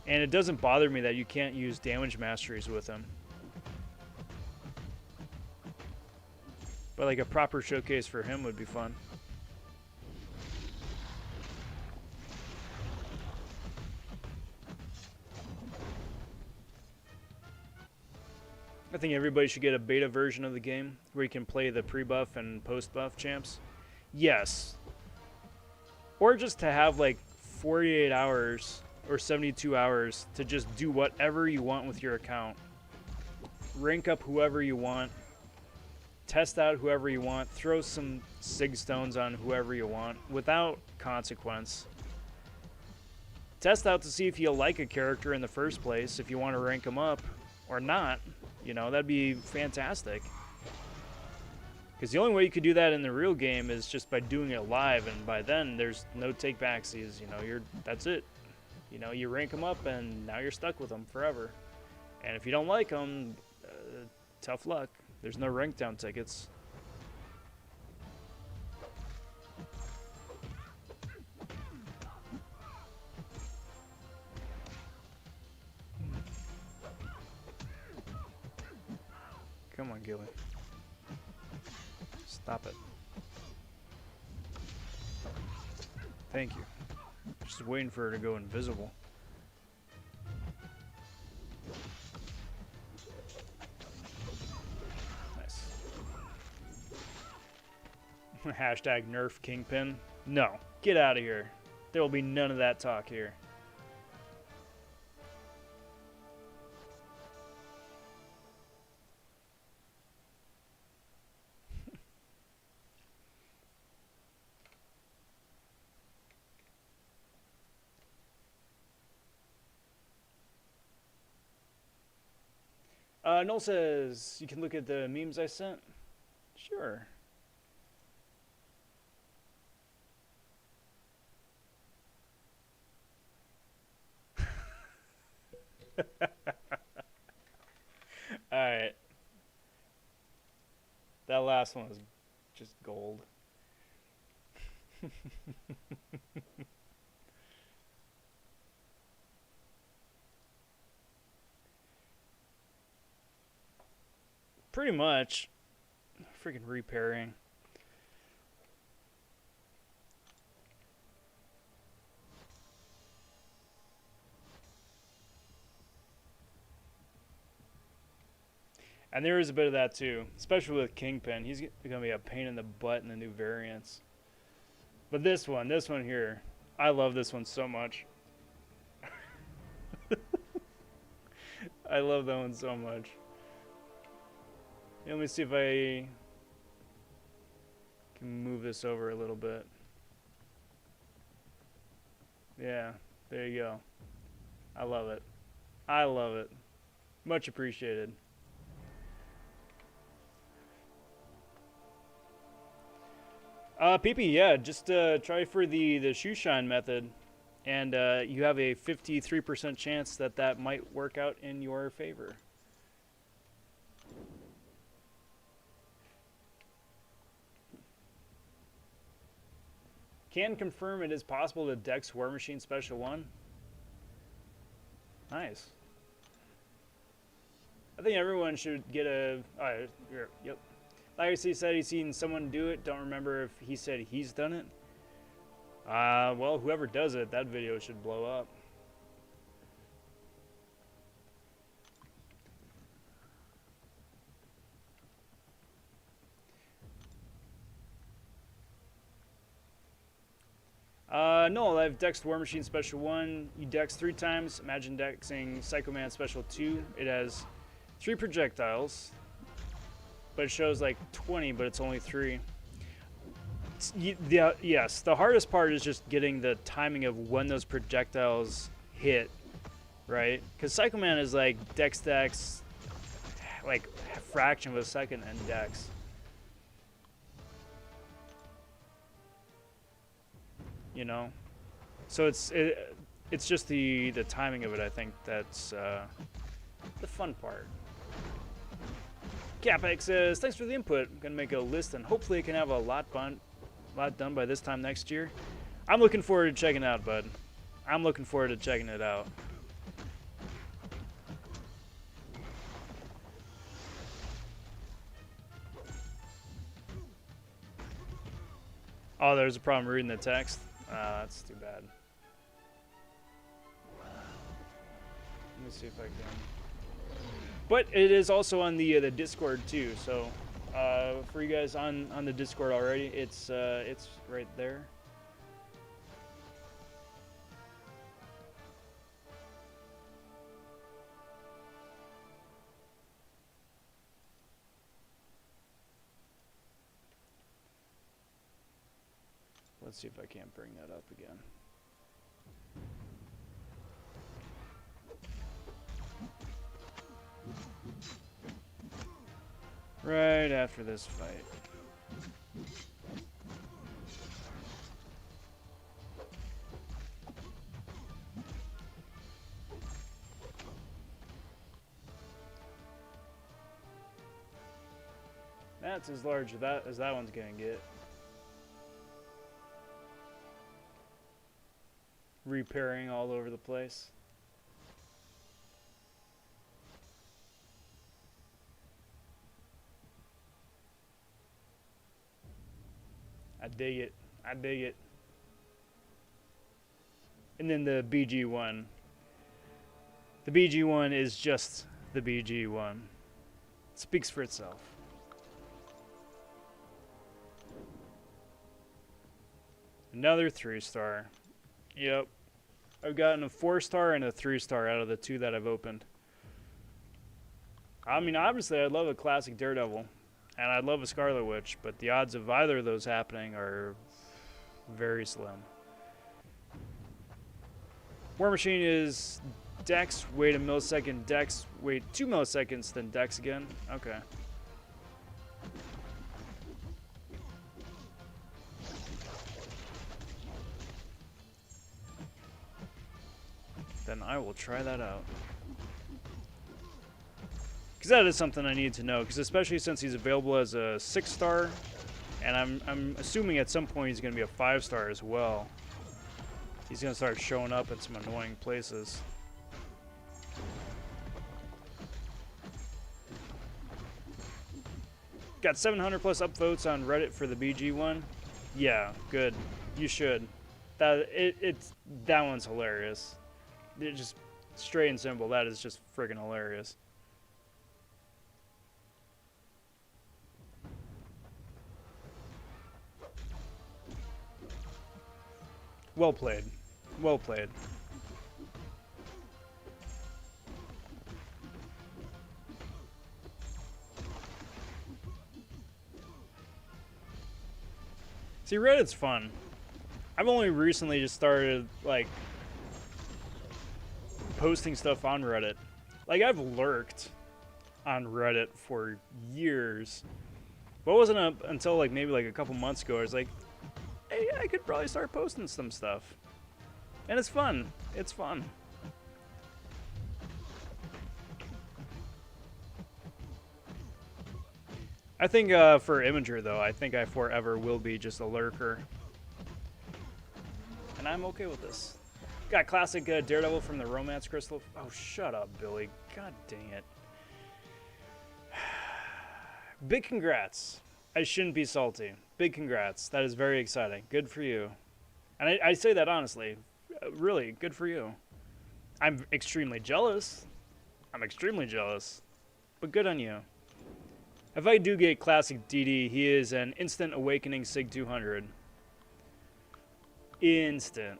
And it doesn't bother me that you can't use damage masteries with him. But like a proper showcase for him would be fun. I think everybody should get a beta version of the game where you can play the pre-buff and post-buff champs. Yes. Or just to have like 48 hours or 72 hours to just do whatever you want with your account. Rank up whoever you want. Test out whoever you want. Throw some sig stones on whoever you want without consequence. Test out to see if you like a character in the first place, if you want to rank them up or not. You know, that'd be fantastic. Because the only way you could do that in the real game is just by doing it live, and by then there's no take backsies. You know, that's it. You know, you rank them up and now you're stuck with them forever. And if you don't like them, tough luck. There's no rank down tickets. Come on, Gilly. Stop it. Thank you. Just waiting for her to go invisible. Nice. Hashtag nerf Kingpin. No. Get out of here. There will be none of that talk here. Noel says, you can look at the memes I sent? Sure. Alright. That last one was just gold. Pretty much. Freaking repairing. And there is a bit of that too, especially with Kingpin. He's going to be a pain in the butt in the new variants. But this one here, I love this one so much. I love that one so much. Let me see if I can move this over a little bit. Yeah, there you go. I love it. I love it. Much appreciated. PP, yeah, just try for the shoe shine method, and you have a 53% chance that might work out in your favor. Can confirm it is possible to Dex War Machine Special 1. Nice. I think everyone should get a... Oh, yep. Legacy said he's seen someone do it. Don't remember if he said he's done it. Well, whoever does it, that video should blow up. No, I've dexed War Machine Special 1. You dex 3 times. Imagine dexing Psycho Man Special 2. It has 3 projectiles, but it shows like 20, but it's only 3. Yes, the hardest part is just getting the timing of when those projectiles hit, right? Because Psycho Man is like dex, like a fraction of a second and dex. You know? So it's just the timing of it, I think, that's the fun part. Capex says, thanks for the input. I'm gonna make a list and hopefully it can have a lot done by this time next year. I'm looking forward to checking it out, bud. I'm looking forward to checking it out. Oh, there's a problem reading the text. That's too bad. Let me see if I can. But it is also on the Discord too. So for you guys on the Discord already, it's right there. Let's see if I can't bring that up again. Right after this fight. That's as large as that one's gonna get. Repairing all over the place. I dig it. I dig it. And then the BG1. The BG1 is just the BG1. It speaks for itself. Another 3-star. Yep. I've gotten a 4-star and a 3-star out of the 2 that I've opened. I mean, obviously, I love a classic Daredevil. And I'd love a Scarlet Witch, but the odds of either of those happening are very slim. War Machine is Dex, wait a millisecond, Dex, wait 2 milliseconds, then Dex again. Okay. Then I will try that out. Because that is something I need to know, because especially since he's available as a 6-star, and I'm assuming at some point he's going to be a 5-star as well. He's going to start showing up in some annoying places. Got 700 plus upvotes on Reddit for the BG one. Yeah, good. You should. That one's hilarious. It just straight and simple. That is just friggin' hilarious. Well played. Well played. See, Reddit's fun. I've only recently just started, like, posting stuff on Reddit. Like, I've lurked on Reddit for years. But it wasn't until, like, maybe, like, a couple months ago, I was like, hey, I could probably start posting some stuff. And it's fun. It's fun. I think for Imager, though, I think I forever will be just a lurker. And I'm okay with this. Got classic Daredevil from the Romance Crystal. Oh, shut up, Billy. God dang it. Big congrats. I shouldn't be salty. Big congrats. That is very exciting. Good for you. And I say that honestly. Really, good for you. I'm extremely jealous. I'm extremely jealous. But good on you. If I do get classic DD, he is an instant awakening Sig 200. Instant.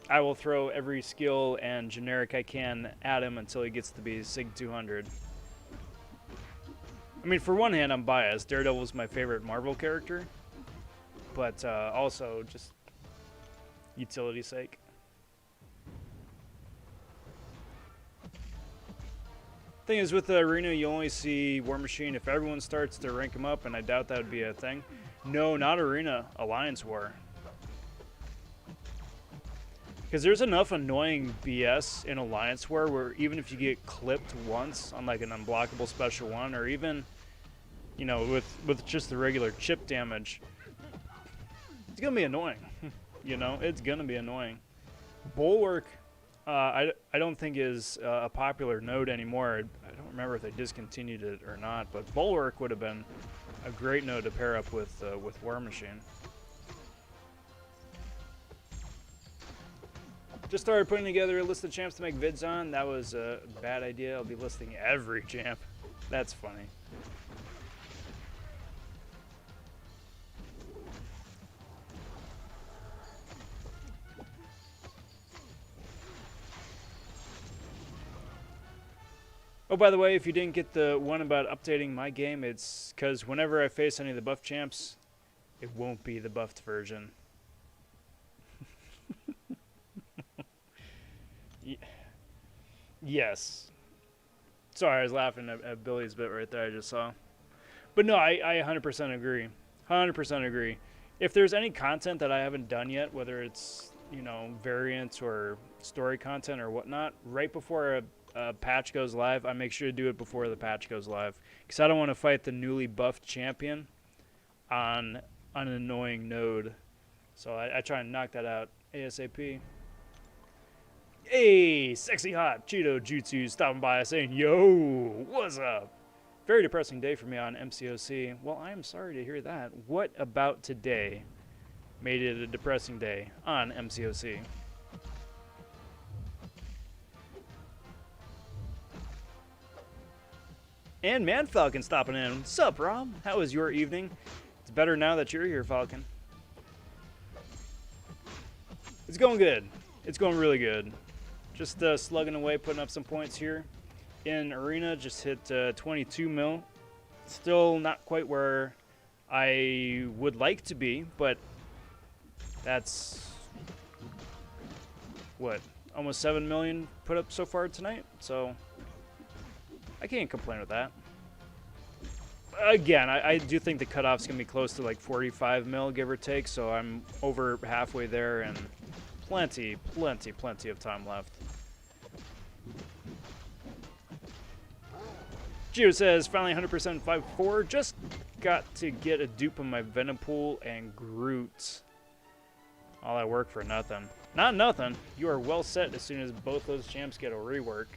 I will throw every skill and generic I can at him until he gets to be Sig 200. I mean, for one hand, I'm biased. Daredevil's my favorite Marvel character. but also just utility sake. Thing is, with the arena, you only see War Machine if everyone starts to rank him up, and I doubt that would be a thing. No, not arena, Alliance War. Because there's enough annoying BS in Alliance War where even if you get clipped once on like an unblockable special one, or even, you know, with just the regular chip damage, it's gonna be annoying. You know, it's gonna be annoying. Bulwark, I don't think is a popular node anymore. I don't remember if they discontinued it or not, but Bulwark would have been a great node to pair up with War Machine. Just started putting together a list of champs to make vids on. That was a bad idea. I'll be listing every champ. That's funny. Oh, by the way, if you didn't get the one about updating my game, it's because whenever I face any of the buff champs, it won't be the buffed version. Yes. Sorry, I was laughing at Billy's bit right there I just saw. But no, I 100% agree. 100% agree. If there's any content that I haven't done yet, whether it's, you know, variants or story content or whatnot, right before a patch goes live, I make sure to do it before the patch goes live. Because I don't want to fight the newly buffed champion on an annoying node. So I try and knock that out ASAP. Hey, sexy hot Cheeto Jutsu stopping by saying, yo, what's up? Very depressing day for me on MCOC. Well, I am sorry to hear that. What about today made it a depressing day on MCOC? And Man Falcon stopping in. What's up, Rob? How was your evening? It's better now that you're here, Falcon. It's going good. It's going really good. Just slugging away, putting up some points here. In Arena, just hit 22 mil. Still not quite where I would like to be, but that's, what, almost 7 million put up so far tonight? So I can't complain with that. Again, I do think the cutoff's going to be close to like 45 mil, give or take, so I'm over halfway there and plenty of time left. Gio says, finally 100% 5-4. Just got to get a dupe on my Venompool and Groot. All that work for nothing. Not nothing. You are well set as soon as both those champs get a rework.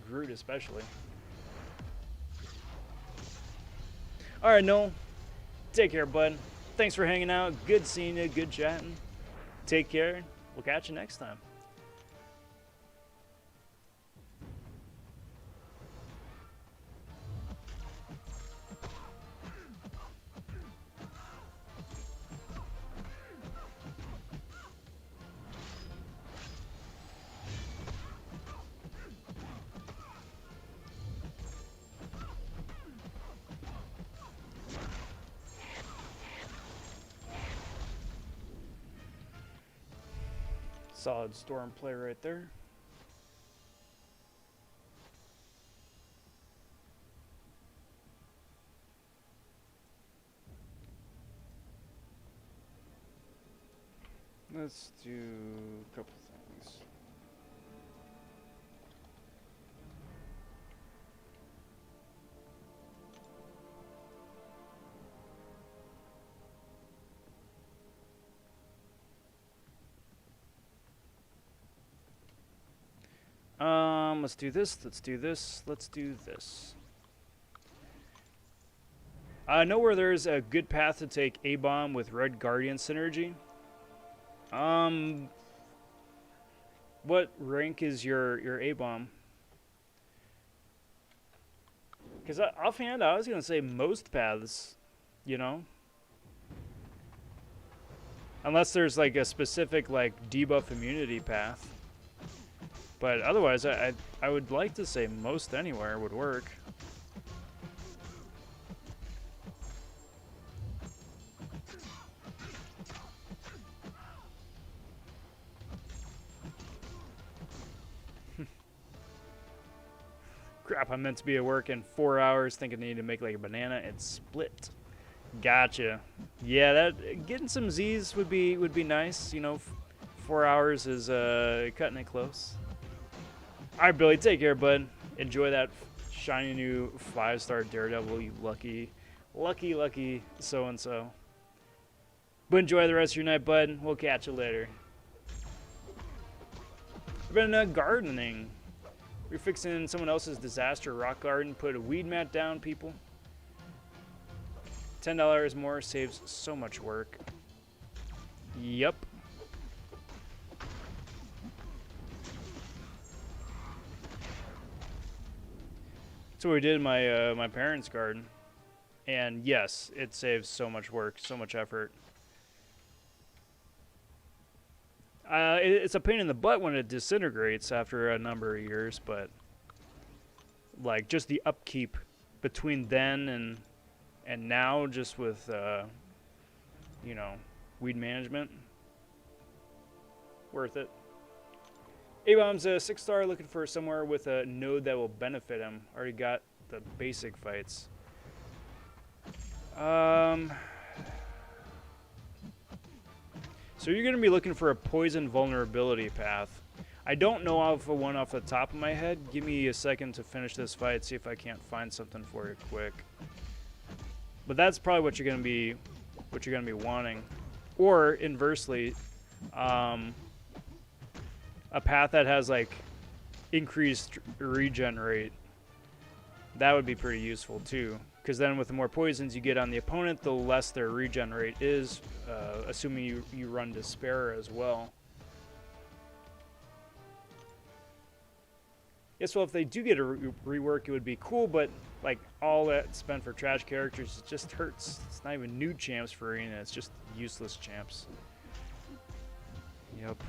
Groot especially. Alright, Noel. Take care, bud. Thanks for hanging out. Good seeing you. Good chatting. Take care. We'll catch you next time. Solid storm play right there. Let's do a couple things. Let's do this, let's do this, let's do this. I know where there's a good path to take A-Bomb with Red Guardian synergy. What rank is your A-Bomb? Because offhand, I was going to say most paths, you know? Unless there's like a specific like debuff immunity path. But otherwise, I would like to say most anywhere would work. Crap, I meant to be at work in 4 hours thinking I need to make like a banana and split. Gotcha. Yeah, that getting some Z's would be nice. You know, 4 hours is cutting it close. All right, Billy, take care, bud. Enjoy that shiny new 5-star Daredevil, you lucky so-and-so. But enjoy the rest of your night, bud. We'll catch you later. I've been gardening. We're fixing someone else's disaster rock garden. Put a weed mat down, people. $10 more saves so much work. Yep. That's what we did in my parents' garden. And yes, it saves so much work, so much effort. It's a pain in the butt when it disintegrates after a number of years, but like just the upkeep between then and now, just with you know, weed management, worth it. A-Bomb's a 6-star, looking for somewhere with a node that will benefit him. Already got the basic fights. So you're going to be looking for a poison vulnerability path. I don't know of one off the top of my head. Give me a second to finish this fight, see if I can't find something for you quick. But that's probably what you're going to be wanting. Or inversely, a path that has like increased regen rate. That would be pretty useful too. Because then with the more poisons you get on the opponent, the less their regen rate is, assuming you run Despair as well. Yes, well, if they do get a rework, it would be cool, but like all that spent for trash characters, it just hurts. It's not even new champs for Arena, it's just useless champs. Yep.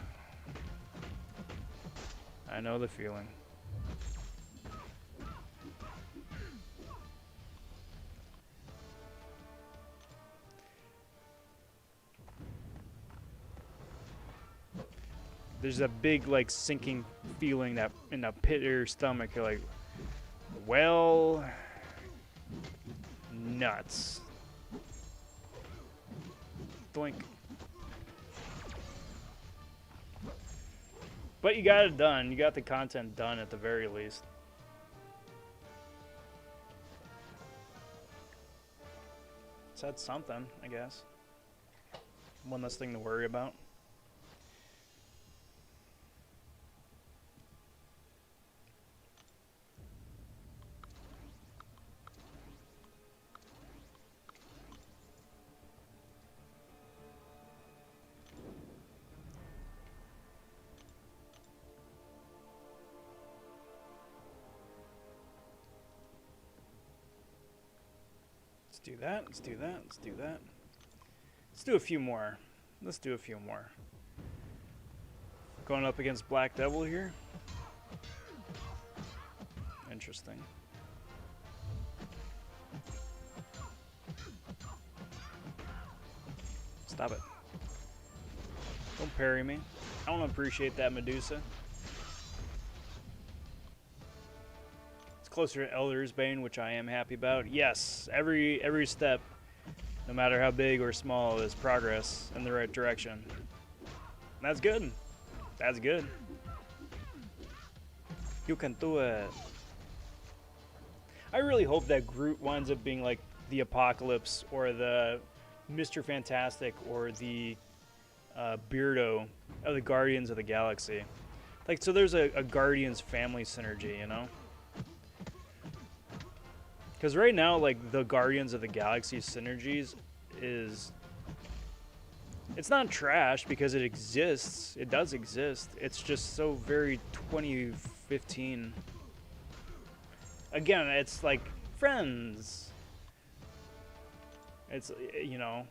I know the feeling. There's a big, like, sinking feeling that in the pit of your stomach. You're like, well, nuts. Doink. But you got it done. You got the content done at the very least. So that's something, I guess. One less thing to worry about. Let's do that, let's do that, let's do that. Let's do a few more. Let's do a few more. Going up against Black Devil here. Interesting. Stop it. Don't parry me. I don't appreciate that, Medusa. Closer to Elder's Bane, which I am happy about. Yes, every step, no matter how big or small, is progress in the right direction. That's good. That's good. You can do it. I really hope that Groot winds up being like the Apocalypse or the Mr. Fantastic or the Beardo of the Guardians of the Galaxy. Like, so there's a Guardians family synergy, you know? Because right now, like, the Guardians of the Galaxy synergies is... It's not trash because it exists. It does exist. It's just so very 2015. Again, it's like friends. It's, you know,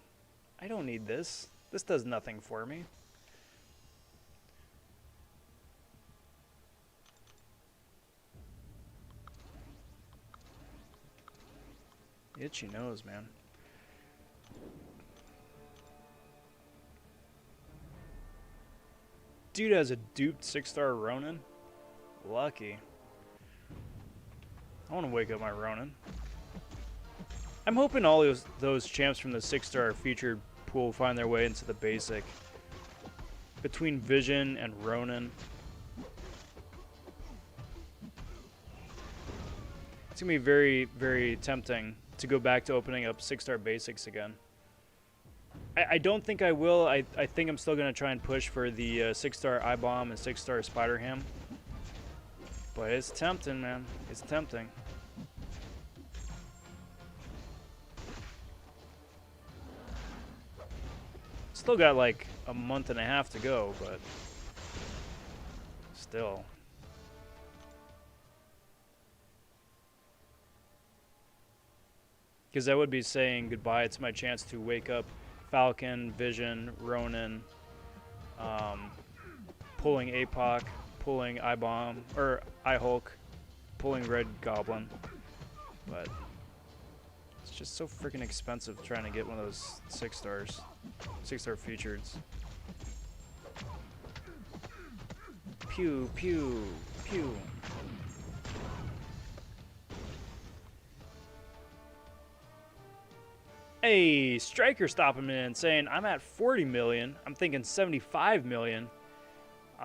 I don't need this. This does nothing for me. Itchy nose, man. Dude has a duped 6-star Ronin. Lucky. I want to wake up my Ronin. I'm hoping all those champs from the 6-star featured pool find their way into the basic. Between Vision and Ronin. It's going to be very, very tempting to go back to opening up 6-star basics again. I don't think I will. I think I'm still going to try and push for the 6-star I-Bomb and 6-star Spider-Ham. But it's tempting, man. It's tempting. Still got like a month and a half to go, but still. Because I would be saying goodbye to my chance to wake up Falcon, Vision, Ronin, pulling APOC, pulling I-Bomb, or I-Hulk, pulling Red Goblin. But it's just so freaking expensive trying to get one of those 6-stars, 6-star features. Pew, pew, pew. Hey, Striker stopping in saying, I'm at 40 million. I'm thinking 75 million.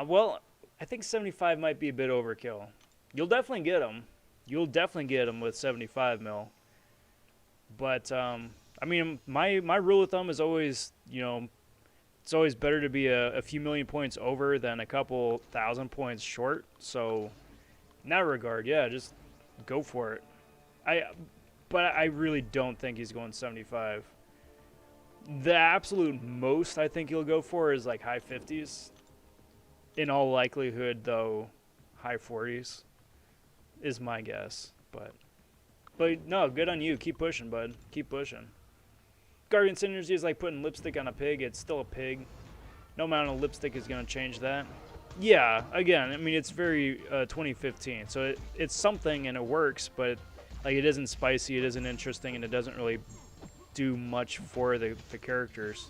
Well, I think 75 might be a bit overkill. You'll definitely get them. You'll definitely get them with 75 mil. But, I mean, my rule of thumb is always, you know, it's always better to be a few million points over than a couple thousand points short. So, in that regard, yeah, just go for it. But I really don't think he's going 75. The absolute most I think he'll go for is like high 50s. In all likelihood, though, high 40s is my guess. But no, good on you. Keep pushing, bud. Keep pushing. Guardian Synergy is like putting lipstick on a pig. It's still a pig. No amount of lipstick is going to change that. Yeah, again, I mean, it's very 2015. So it's something and it works, but like it isn't spicy, it isn't interesting, and it doesn't really do much for the characters.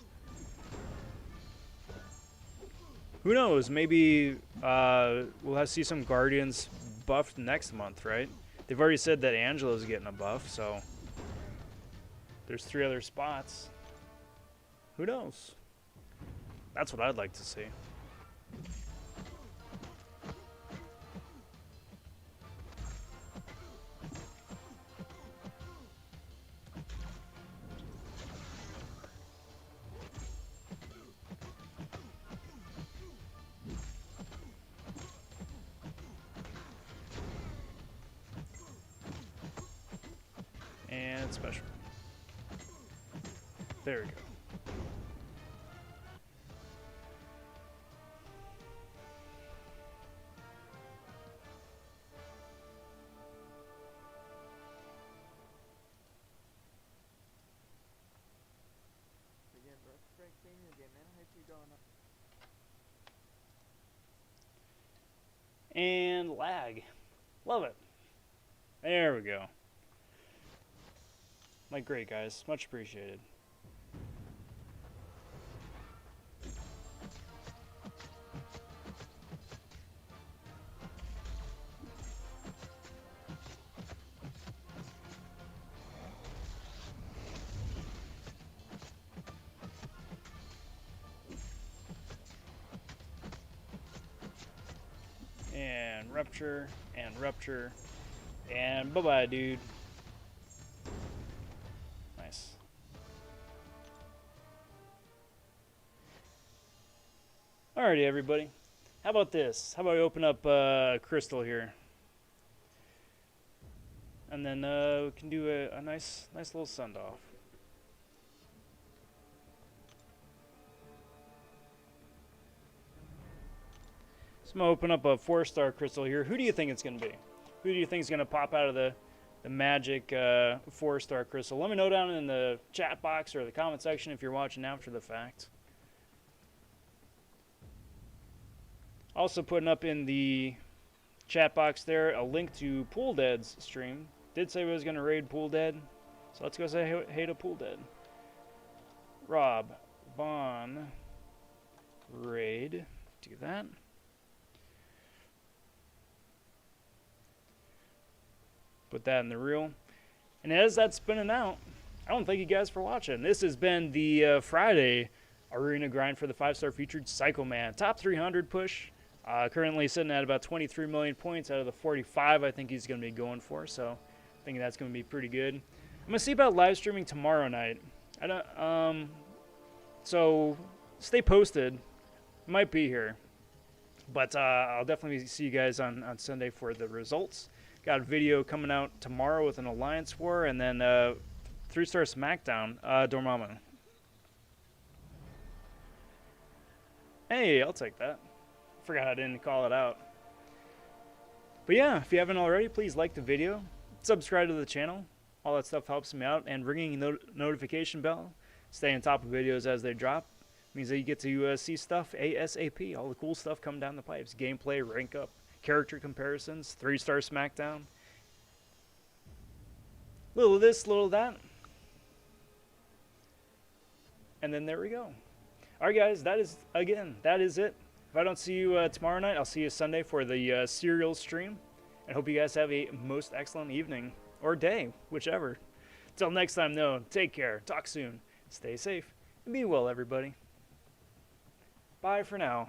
Who knows? Maybe we'll see some Guardians buffed next month, right? They've already said that Angela's getting a buff, so there's 3 other spots. Who knows? That's what I'd like to see. And special. There we go. And lag. Love it. There we go. Like, great, guys. Much appreciated. And rupture, and rupture, and bye-bye, dude. Nice. Alrighty, everybody. How about this? How about we open up Crystal here? And then we can do a nice little send-off. So I'm going to open up a 4-star Crystal here. Who do you think it's going to be? Who do you think is going to pop out of the magic 4-star Crystal? Let me know down in the chat box or the comment section if you're watching after the fact. Also putting up in the chat box there a link to Pool Dead's stream. Did say we was going to raid Pool Dead, so let's go say hey to Pool Dead. Rob, Vaughn, raid, do that. Put that in the reel. And as that's spinning out, I want to thank you guys for watching. This has been the Friday arena grind for the 5-star featured Psycho Man. Top 300 push. Currently sitting at about 23 million points out of the 45 I think he's going to be going for. So I think that's going to be pretty good. I'm going to see about live streaming tomorrow night. I don't, so stay posted. Might be here. But I'll definitely see you guys on Sunday for the results. Got a video coming out tomorrow with an Alliance War, and then 3-star SmackDown, Dormammu. Hey, I'll take that. Forgot I didn't call it out. But yeah, if you haven't already, please like the video, subscribe to the channel. All that stuff helps me out, and ringing the notification bell, stay on top of videos as they drop. Means that you get to see stuff ASAP. All the cool stuff come down the pipes. Gameplay, rank up, character comparisons, 3-star SmackDown. Little of this, little of that. And then there we go. Alright guys, that is it. If I don't see you tomorrow night, I'll see you Sunday for the serial stream. And hope you guys have a most excellent evening. Or day, whichever. Till next time though, take care, talk soon, stay safe, and be well everybody. Bye for now.